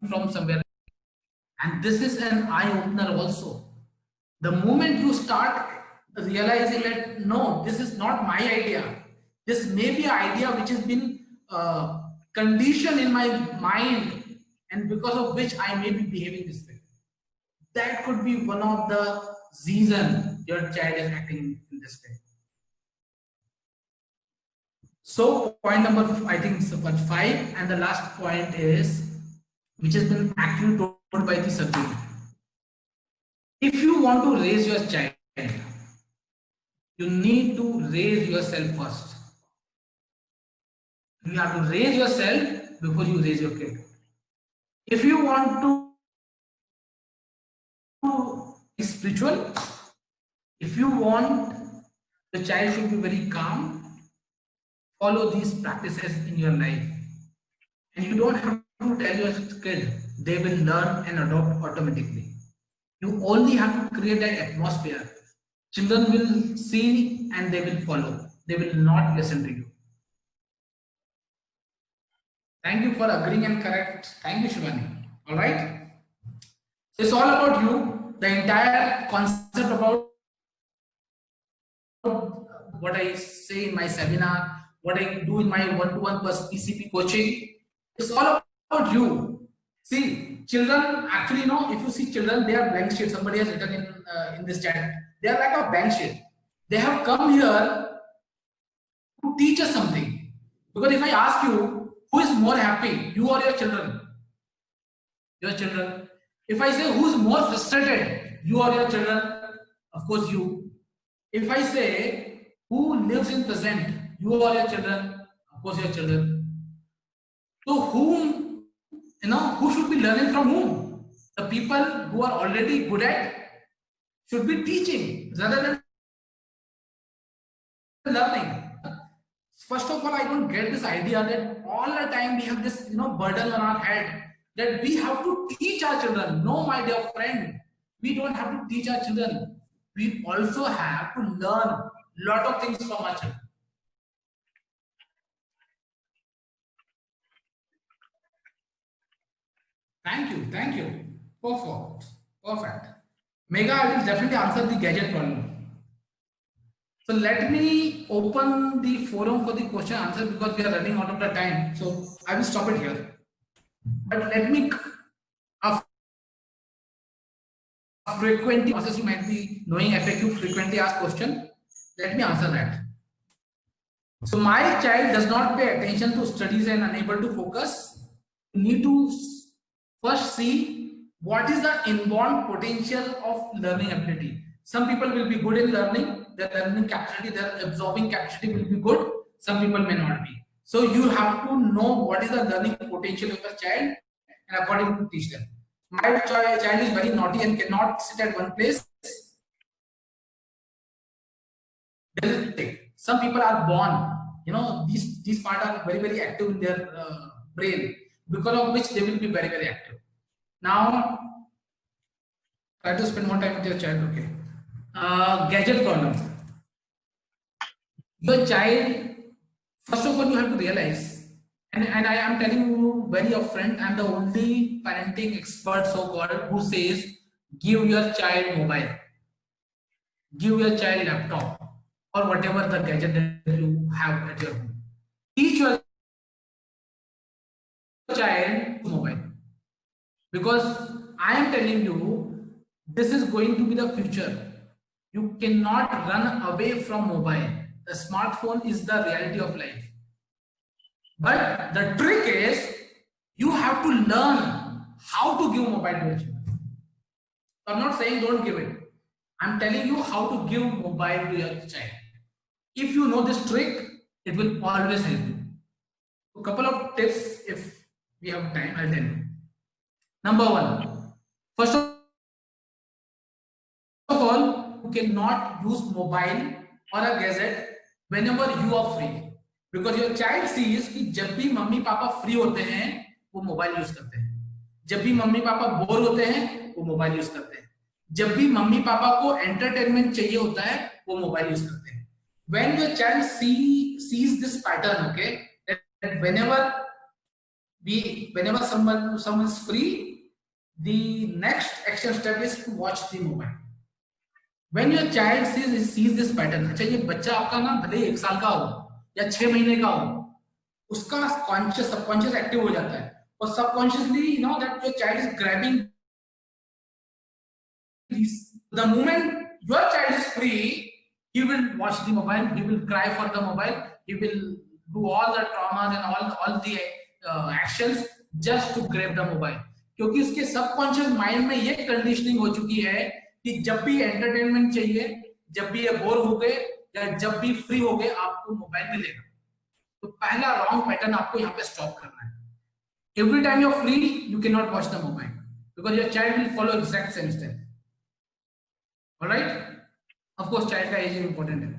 from somewhere. And this is an eye-opener also. The moment you start realizing that, no, this is not my idea. This may be an idea which has been conditioned in my mind, and because of which I may be behaving this way. That could be one of the reasons your child is acting in this way. So point number, I think, 5, and the last point is, which has been actually told by the subject. If you want to raise your child, you need to raise yourself first. You have to raise yourself before you raise your kid. If you want to be spiritual, if you want the child should be very calm, follow these practices in your life. And you don't have to tell your kid, they will learn and adopt automatically. You only have to create that atmosphere. Children will see and they will follow. They will not listen to you. Thank you for agreeing and correct. Thank you, Shivani. All right. So it's all about you. The entire concept about what I say in my seminar, what I do in my one-to-one PCP coaching, it's all about you. See, children actually, if you see children, they are blank sheet. Somebody has written in this chat. They are like a blank sheet. They have come here to teach us something. Because if I ask you, who is more happy, you or your children? Your children. If I say who is more frustrated, you or your children? Of course you. If I say who lives in present, you or your children? Of course your children. So whom, who should be learning from whom? The people who are already good at should be teaching rather than learning. First of all, I don't get this idea that all the time we have this burden on our head that we have to teach our children. No, my dear friend, we don't have to teach our children. We also have to learn a lot of things from our children. Thank you. Perfect. Mega, I will definitely answer the gadget problem. So let me open the forum for the question answer because we are running out of the time. So I will stop it here. But let me, frequently, you might be knowing FAQ, frequently asked question. Let me answer that. So my child does not pay attention to studies and unable to focus. You need to first see what is the inborn potential of learning ability. Some people will be good in learning, their learning capacity, their absorbing capacity will be good. Some people may not be. So you have to know what is the learning potential of a child and according to teach them. My child is very naughty and cannot sit at one place. There is a thing. Some people are born, these parts are very active in their brain, because of which they will be very active. Now, try to spend more time with your child. Okay. Gadget problem. Your child, first of all, you have to realize, and I am telling you very upfront, I am the only parenting expert so-called who says give your child mobile, give your child laptop or whatever the gadget that you have at your home. Teach your child mobile, because I am telling you this is going to be the future. You cannot run away from mobile. The smartphone is the reality of life. But the trick is you have to learn how to give mobile to your children. I'm not saying don't give it. I'm telling you how to give mobile to your child. If you know this trick, it will always help you. A couple of tips, if we have time, I'll tell you. Number one, first of all, you cannot use mobile or a gadget whenever you are free. Because your child sees कि जब भी mummy papa free होते हैं वो mobile use करते हैं, जब भी मम्मी पापा बोर होते हैं वो मोबाइल यूज करते हैं, जब भी मम्मी पापा को एंटरटेनमेंट चाहिए होता है वो मोबाइल यूज करते हैं. When your child sees this pattern, okay, that whenever someone is free, the next action step is to watch the mobile. When your child sees this pattern, अच्छा ये बच्चा आपका ना भले 1 साल का हो या 6 महीने का हो, उसका कॉन्शियस सबकॉन्शियस एक्टिव हो जाता है और subconsciously you know that your child is grabbing the moment your child is free, he will watch the mobile, he will cry for the mobile, he will do all the traumas and all the actions just to grab the mobile. क्योंकि उसके subconscious mind में ये conditioning हो चुकी है कि जब भी एंटरटेनमेंट चाहिए, जब भी ये बोर हो गए या जब भी फ्री हो गए आपको मोबाइल मिलेगा. तो पहला रॉन्ग पैटर्न आपको यहाँ पे स्टॉप करना है. Every time you're free, you cannot watch the mobile because your child will follow exact same step. All right? Of course, child का age is important.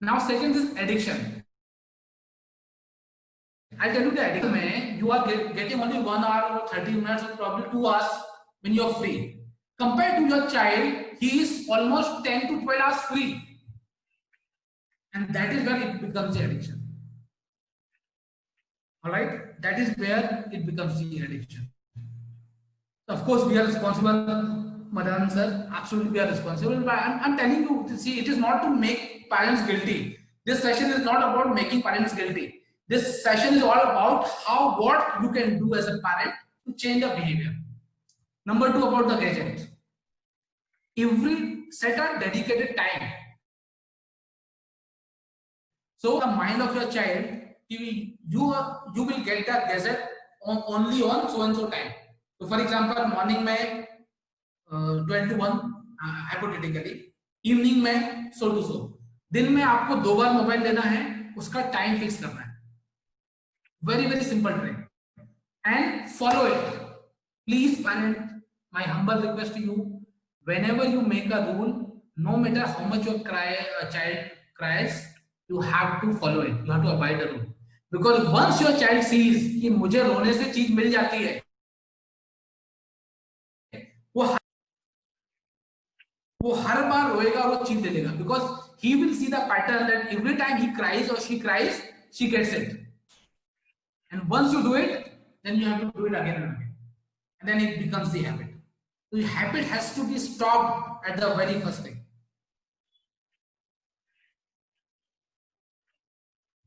Now, second is addiction. I tell you the addiction में you are getting only 1 hour or 30 minutes or probably 2 hours when you are free. Compared to your child, he is almost 10 to 12 hours free, and that is where it becomes the addiction. All right, that is where it becomes the addiction. Of course, we are responsible, Madan sir. Absolutely, we are responsible. But I'm telling you, see, it is not to make parents guilty. This session is not about making parents guilty. This session is all about what you can do as a parent to change the behavior. Number 2, about the gadget. Set a dedicated time. So the mind of your child, you will get the gadget only on so and so time. So for example, morning में 12 to 1 hypothetically, evening में so to so. दिन में आपको 2 बार mobile लेना है, उसका time fix करना है. very simple trick and follow it. Please parent, my humble request to you, whenever you make a rule, no matter how much your child cries, you have to follow it, you have to abide the rule, because once your child sees कि मुझे रोने से चीज मिल जाती है, वो हर बार रोएगा, वो चीज ले लेगा, because he will see the pattern that every time he cries or she cries, she gets it. And once you do it, then you have to do it again and again, and then it becomes the habit. So the habit has to be stopped at the very first thing.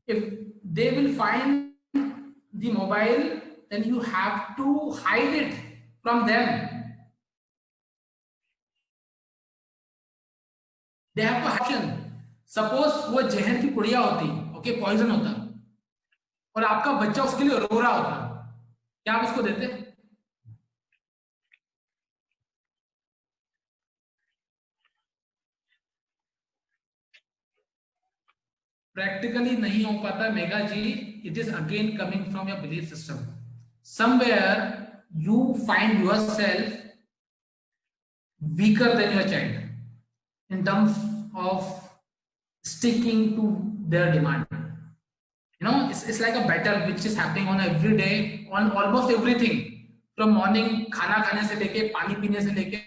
If they will find the mobile, then you have to hide it from them. They have to action. Suppose वो जहर की पुड़िया होती, okay, poison होता, और आपका बच्चा उसके लिए रो रहा होता, क्या आप उसको देते? प्रैक्टिकली नहीं हो पाता मेगा जी. It is again coming from your belief system. Somewhere you find yourself weaker than your child in terms of sticking to their demand. You know, it's like a battle which is happening on every day, on almost everything, from morning खाना खाने से लेके पानी पीने से लेके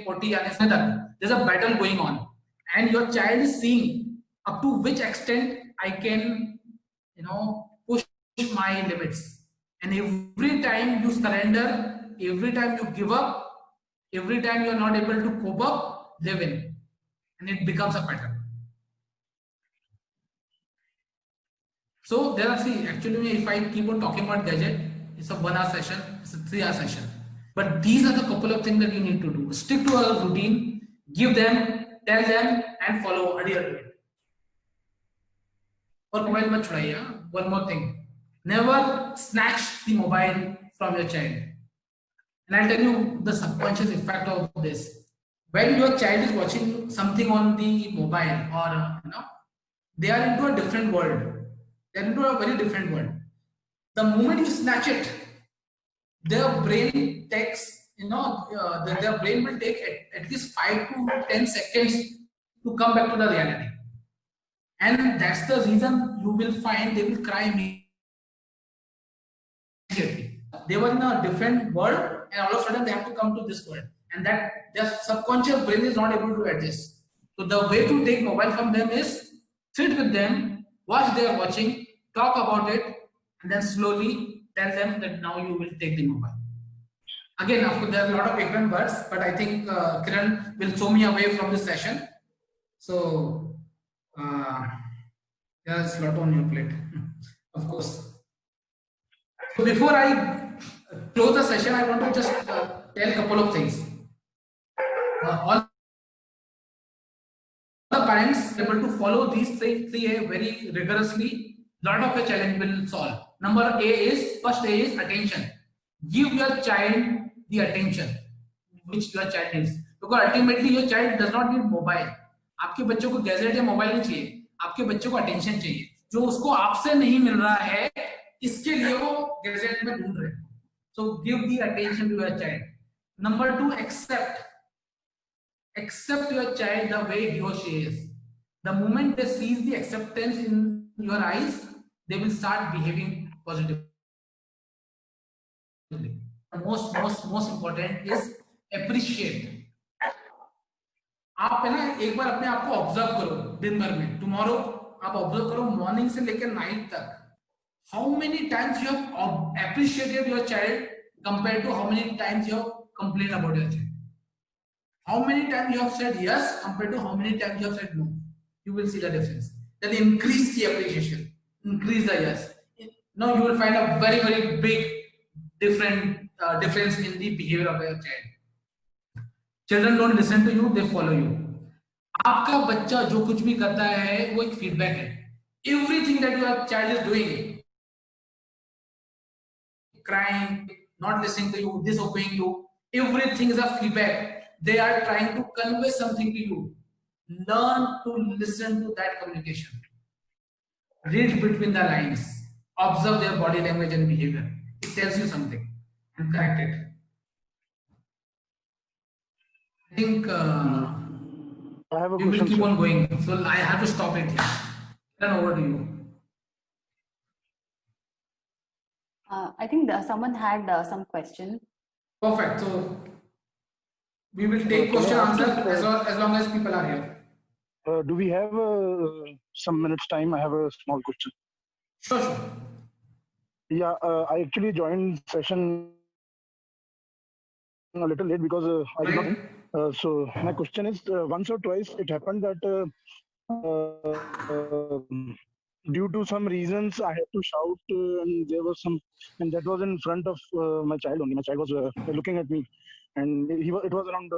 potty आने से तक. There's a battle going on, and your child is seeing up to which extent I can, push my limits. And every time you surrender, every time you give up, every time you are not able to cope up, they win, and it becomes a pattern. So there are, see, actually if I keep on talking about gadget, it's a 1 hour session, it's a 3 hour session, but these are the couple of things that you need to do. Stick to a routine, give them, tell them, and follow, adhere to it. Or mobile mat chudaiye. One more thing, never snatch the mobile from your child. And I'll tell you the subconscious effect of this. When your child is watching something on the mobile, or they are into a different world. They're into a very different world. The moment you snatch it, their brain takes, their brain will take at least 5 to 10 seconds to come back to the reality. And that's the reason you will find they will cry immediately. They were in a different world, and all of a sudden they have to come to this world, and that their subconscious brain is not able to adjust. So the way to take mobile from them is sit with them, watch their watching, talk about it, and then slowly tell them that now you will take the mobile. Again, of course, there are a lot of ignorant words, but I think Kiran will show me away from this session. So there's a lot on your plate, of course. So before I close the session, I want to just tell a couple of things. All the parents able to follow these three A very rigorously, lot of your challenge will solve. First A is attention. Give your child the attention which your child needs, because ultimately your child does not need mobile. आपके बच्चों को gadget या mobile नहीं चाहिए, आपके बच्चों को attention चाहिए, जो उसको आपसे नहीं मिल रहा है, इसके लिए वो गैजेट में ढूंढ रहे हैं. So give the attention to your child. Number 2, accept your child the way he or she is. The moment they see the acceptance in your eyes, they will start behaving positively. The most important is appreciate. आप है ना एक बार अपने आप को observe करो दिन भर में. टुमारो आप ऑब्जर्व करो मॉर्निंग से लेकर नाइट तक. How many times you have appreciated your child compared to how many times you have complained about your child? How many times you have said yes compared to how many times you have said no? You will see the difference. Then increase the appreciation, increase the yes. Now you will find a very, very big difference in the behavior of your child. Children don't listen to you, they follow you. आपका बच्चा जो कुछ भी करता है वो एक feedback है. Everything that your child is doing, crying, not listening to you, disobeying you, everything is a feedback. They are trying to convey something to you. Learn to listen to that communication. Read between the lines. Observe their body language and behavior. It tells you something, and correct it. I think I have a we will question, keep sir. on going. So I have to stop it here. Then over to you. I think someone had some question. Perfect. So we will take Can I question ask answer you, as long as people are here. do we have some minutes time? I have a small question. Sure. Yeah, I actually joined session a little late because I did not. Right. So my question is, once or twice it happened that due to some reasons I had to shout, and there was some, and that was in front of my child only. My child was looking at me, and it was around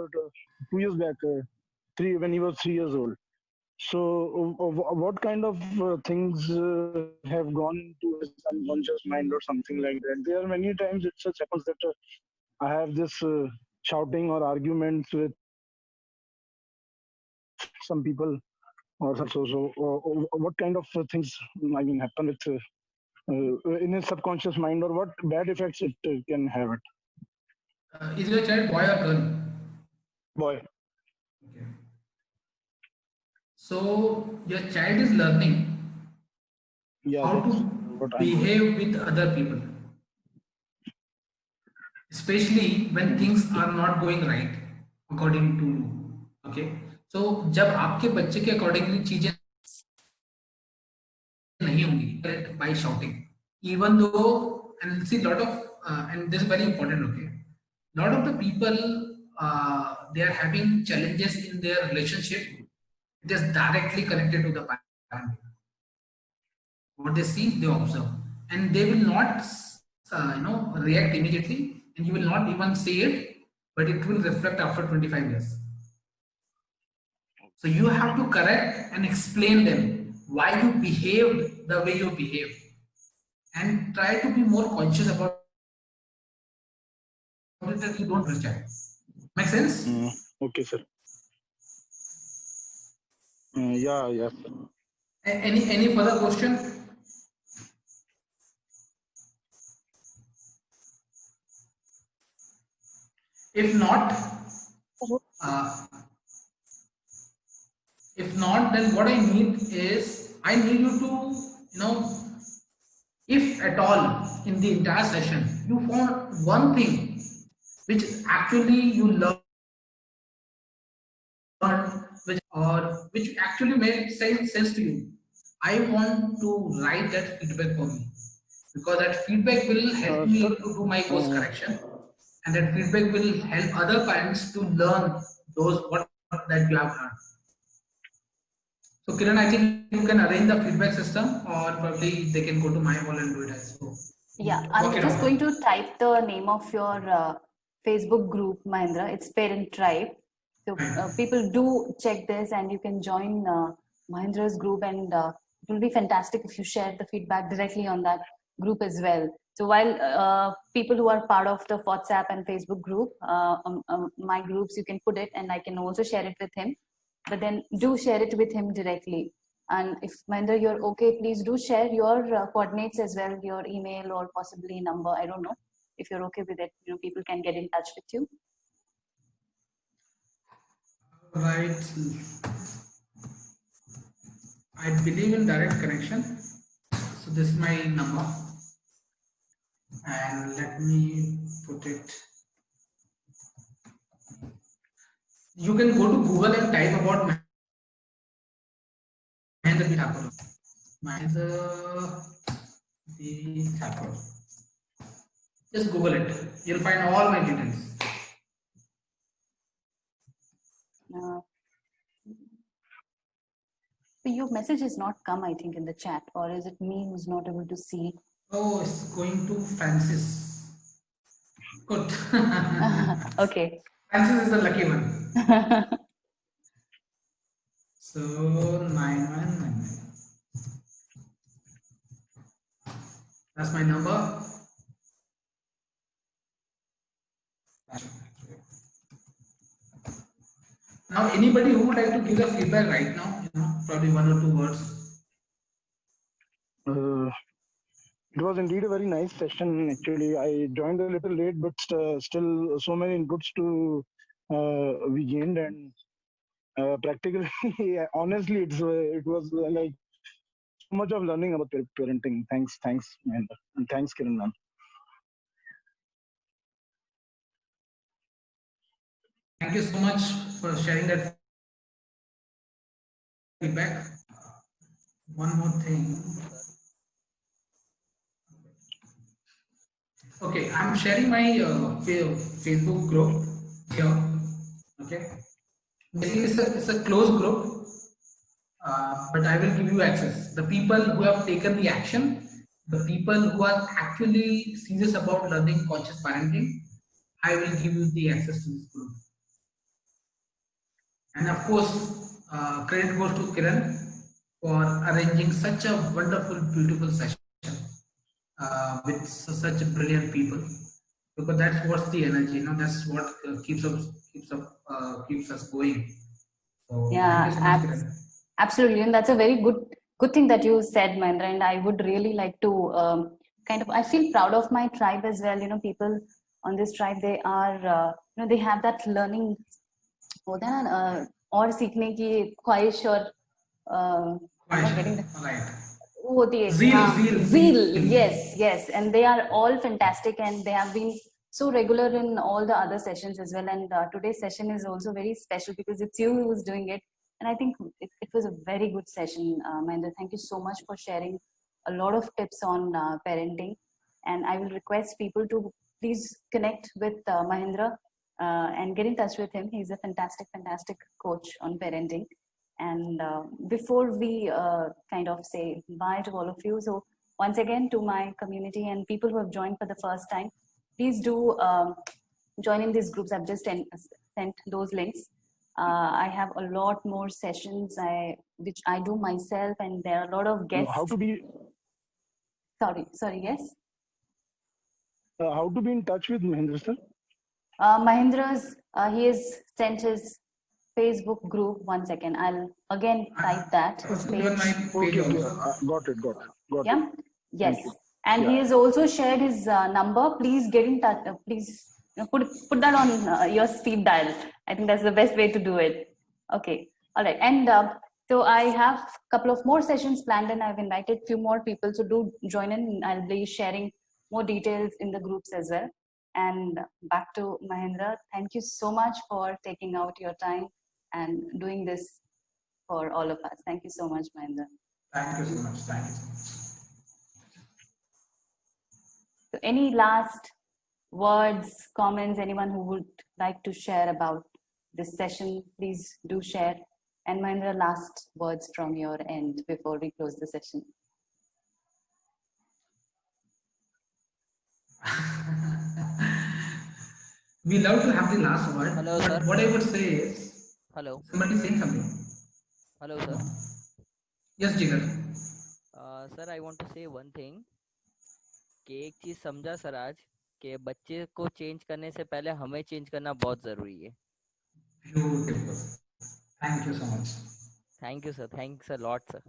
2 years back, when he was 3 years old. So what kind of things have gone to his unconscious mind or something like that? There are many times it such happens that I have this shouting or arguments with some people, or what kind of things I mean happen with in his subconscious mind, or what bad effects it can have it? Is your child boy or girl? Boy. Okay. So your child is learning Yeah, how to that's what I know. behave with other people, especially when things are not going right according to you. Okay. So जब आपके बच्चे के accordingly चीजें नहीं होंगी by shouting, even though, and see lot of and this is very important. Okay, lot of the people they are having challenges in their relationship. It is directly connected to the parent. What they see, they observe, and they will not react immediately, and you will not even see it, but it will reflect after 25 years. So you have to correct and explain them why you behaved the way you behaved, and try to be more conscious about it that you don't reject. Make sense? Okay, sir. Yeah. Any further question? If not, then what I need is, I need you to, if at all in the entire session you found one thing which actually you learned, which actually made sense to you, I want to write that feedback for me, because that feedback will help me Sir, to do my course correction, and that feedback will help other parents to learn those what that you have learned. So Kiran, I think you can arrange the feedback system, or probably they can go to my wall and do it as well. Yeah, I'm just going to type the name of your Facebook group, Mahendra. It's Parent Tribe. So people do check this, and you can join Mahendra's group, and it will be fantastic if you share the feedback directly on that group as well. So while people who are part of the WhatsApp and Facebook group, my groups, you can put it, and I can also share it with him. But then do share it with him directly. And if Mahendra, you're okay, please do share your coordinates as well, your email or possibly number. I don't know if you're okay with it. People can get in touch with you. Right. I believe in direct connection. So this is my number, and let me put it. You can go to Google and type about Mahendra B. Thakur. Mahendra B. Thakur. Just Google it. You'll find all my details. Your message has not come, I think, in the chat, or is it me who's not able to see? Oh, it's going to Francis. Good. Okay. Francis is the lucky one. So 9199. That's my number. Now, anybody who would like to give the feedback right now, probably 1 or 2 words. It was indeed a very nice session. Actually, I joined a little late, but still so many inputs to we gained, and practically, honestly, it was like so much of learning about parenting. Thanks, Mahendra, and thanks, Kiran ma'am. Thank you so much for sharing that feedback. One more thing. Okay, I'm sharing my Facebook group here. Okay, basically it's a closed group, but I will give you access. The people who have taken the action, the people who are actually serious about learning conscious parenting, I will give you the access to this group. And of course, credit goes to Kiran for arranging such a wonderful, beautiful session with such brilliant people. Because that's what's the energy, that's what keeps us going. So yeah, thank you so much, Kiran. Absolutely, and that's a very good thing that you said, Mahendra. And I would really like to I feel proud of my tribe as well. People on this tribe, they are they have that learning होता है ना और सीखने की ख्वाहिश और getting the Right. वो होती है zeal, yes, and they are all fantastic, and they have been so regular in all the other sessions as well. And today's session is also very special because it's you who's doing it, and I think it was a very good session. Mahendra, thank you so much for sharing a lot of tips on parenting, and I will request people to please connect with Mahendra and get in touch with him. He's a fantastic coach on parenting. And before we kind of say bye to all of you, so once again to my community and people who have joined for the first time, please do join in these groups. I've just sent those links. I have a lot more sessions which I do myself, and there are a lot of guests. How to be? Sorry, yes. How to be in touch with Mahendra, sir? Mahendra's he has sent his Facebook group. 1 second, I'll again type that. His page. Okay. Got it. Yeah. Yes. And he has also shared his number. Please get in touch. Please put that on your speed dial. I think that's the best way to do it. Okay. All right. And so I have a couple of more sessions planned, and I've invited a few more people. So do join in. I'll be sharing more details in the groups as well. And back to Mahendra. Thank you so much for taking out your time and doing this for all of us. Thank you so much, Mahendra. Thank you so much. So any last words, comments, anyone who would like to share about this session, please do share. And Mahendra, last words from your end before we close the session. We love to have the last word. Hello, sir. What I would say is, hello. Somebody saying something. Hello, sir. Yes, Jigar. Sir I want to say one thing कि एक चीज समझा sir आज कि बच्चे को change करने से पहले हमें चेंज करना बहुत जरूरी है. Beautiful. Thank you so much. Thank you sir. Thanks a lot sir.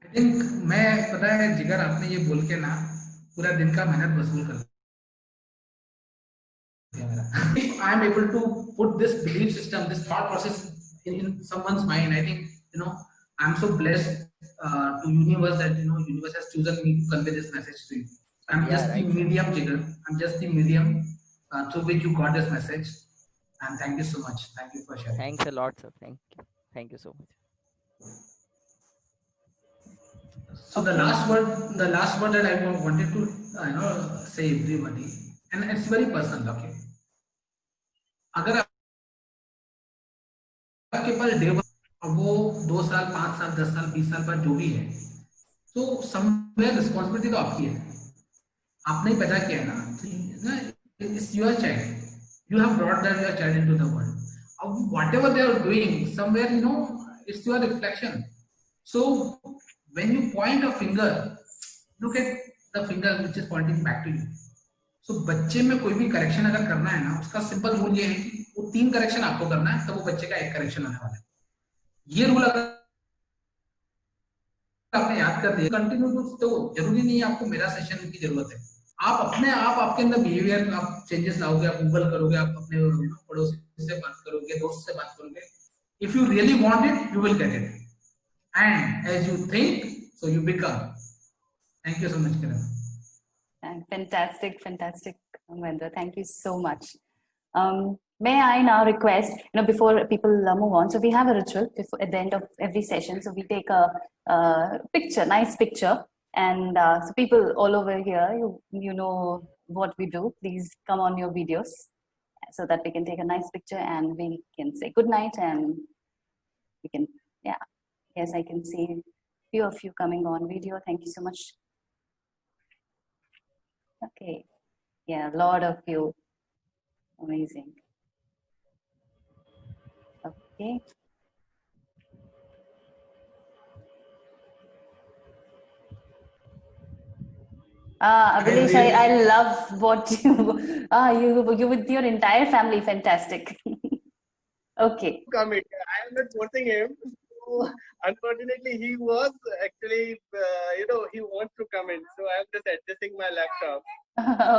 I think मैं पता है जिगर आपने ये बोल के ना पूरा दिन का मेहनत वसूल कर दिया मेरा. If I am able to put this belief system, this thought process in someone's mind, I think I'm so blessed to universe that universe has chosen me to convey this message to you. I'm just the medium, Jigar. I'm just the medium through which you got this message. And thank you so much. Thank you for sharing. Thanks a lot, sir. Thank you so much. So the last word that I wanted to say everybody, and it's very personal, okay? अगर आपके पास day वो 2 साल 5 साल 10 साल 20 साल बाद जो भी है, तो समवेयर रिस्पॉन्सिबिलिटी तो आपकी है. आपने ही पैदा किया है ना. It's your child. You have brought your child into the world. Whatever they are doing, somewhere it's your reflection. So when you point a finger, look at the finger which is pointing back to you. So बच्चे में कोई भी correction अगर करना है ना, उसका simple rule ये है कि वो 3 करेक्शन आपको करना है, तब वो बच्चे का 1 करेक्शन आने वाला है. ये रूल अगर आपने याद कर दिया, कंटिन्यू तो जरूरी नहीं है आपको मेरा सेशन की जरूरत है. आप अपने आप आपके अंदर बिहेवियर आप चेंजेस लाओगे, आप गूगल करोगे, आप अपने पड़ोसी से बात करोगे, दोस्त से बात करोगे. If you really want it, you will get it. And as you think, so you become. Thank you so much, Kiran. Fantastic, Mahendra. Thank you so much. May I now request, before people move on, so we have a ritual at the end of every session. So we take a picture, nice picture, and so people all over here, you know what we do. Please come on your videos so that we can take a nice picture and we can say good night, and we can, yes, I can see a few of you coming on video. Thank you so much. Okay, a lot of you. Amazing. Okay. Abhilesh, I love what you with your entire family. Fantastic. Okay. Come in. I am not forcing him. So unfortunately, he was actually, he wants to come in. So I'm just adjusting my laptop.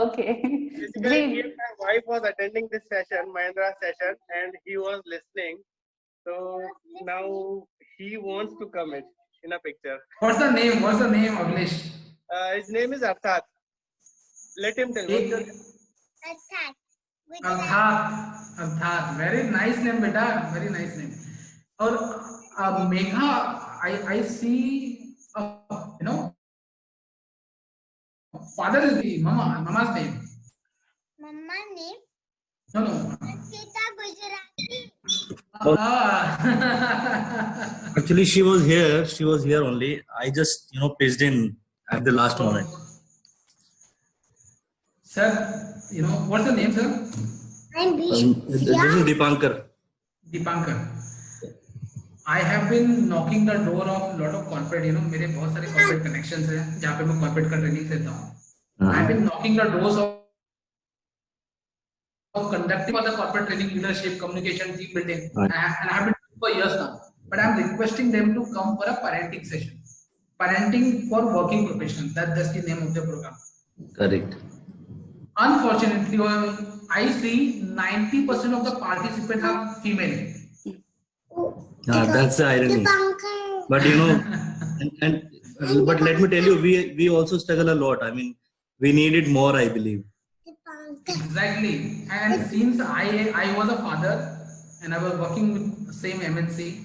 Okay, Basically, he and great. my wife was attending this session, Mahendra's session, and he was listening. So now he wants to come in a picture. What's the name? What's the name, Avnish? His name is Arthat. Let him tell. What's your name? Arthat. Very nice name, beta. Very nice name. Or Megha, I see, father is the mama's name. Mama name No. Sita Gujarati. Actually, she was here. She was here only. I just, pitched in at the last moment. Sir, what's the name, sir? I'm This is Deepankar. Deepankar. I have been knocking the door of lot of corporate, मेरे बहुत सारे corporate connections हैं जहाँ पे मैं corporate का training देता हूँ. I've been knocking the doors of conducting for the corporate training, leadership, communication, team building, Right. and I have been doing for years now. But I'm requesting them to come for a parenting session. Parenting for working professionals. That's the name of the program. Correct. Unfortunately, I see 90% of the participants are female. That's the irony. But but let me tell you, we also struggle a lot. I mean, we need it more, I believe. Exactly. And since I was a father and I was working with the same MNC,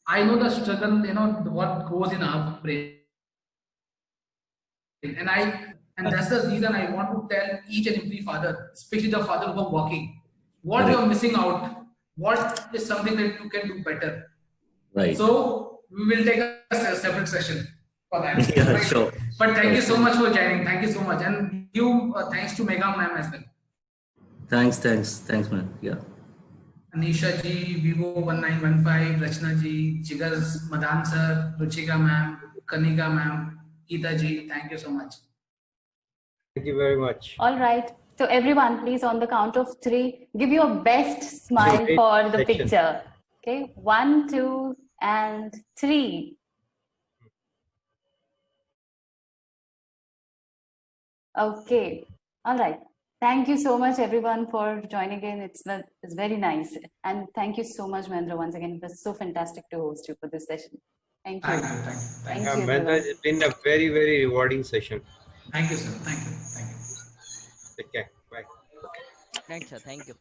I know the struggle, what goes in our brain. And that's the reason I want to tell each and every father, especially the father who are working, what you are missing out, what is something that you can do better. Right. So we will take a separate session for that. Yeah, Right? sure. But thank you so much for joining. Thank you so much. And you thanks to Megha ma'am as well. Thanks, man. Yeah. Anisha ji, Vivo 1915, Rachna ji, Jigar Madan sir, Ruchika ma'am, Kanika ma'am, Geeta ji, thank you so much. Thank you very much. All right. So everyone, please, on the count of 3, give your best smile Great for the section. picture. Okay, 1, 2, and 3. Okay. All right. Thank you so much, everyone, for joining in. It's very nice. And thank you so much, Mahendra, once again. It was so fantastic to host you for this session. Thank you. Thank you. Thank you, Mahendra, everyone. it's been a very, very rewarding session. Thank you, sir. Thank you. Take care. Bye. Thanks, sir. Thank you.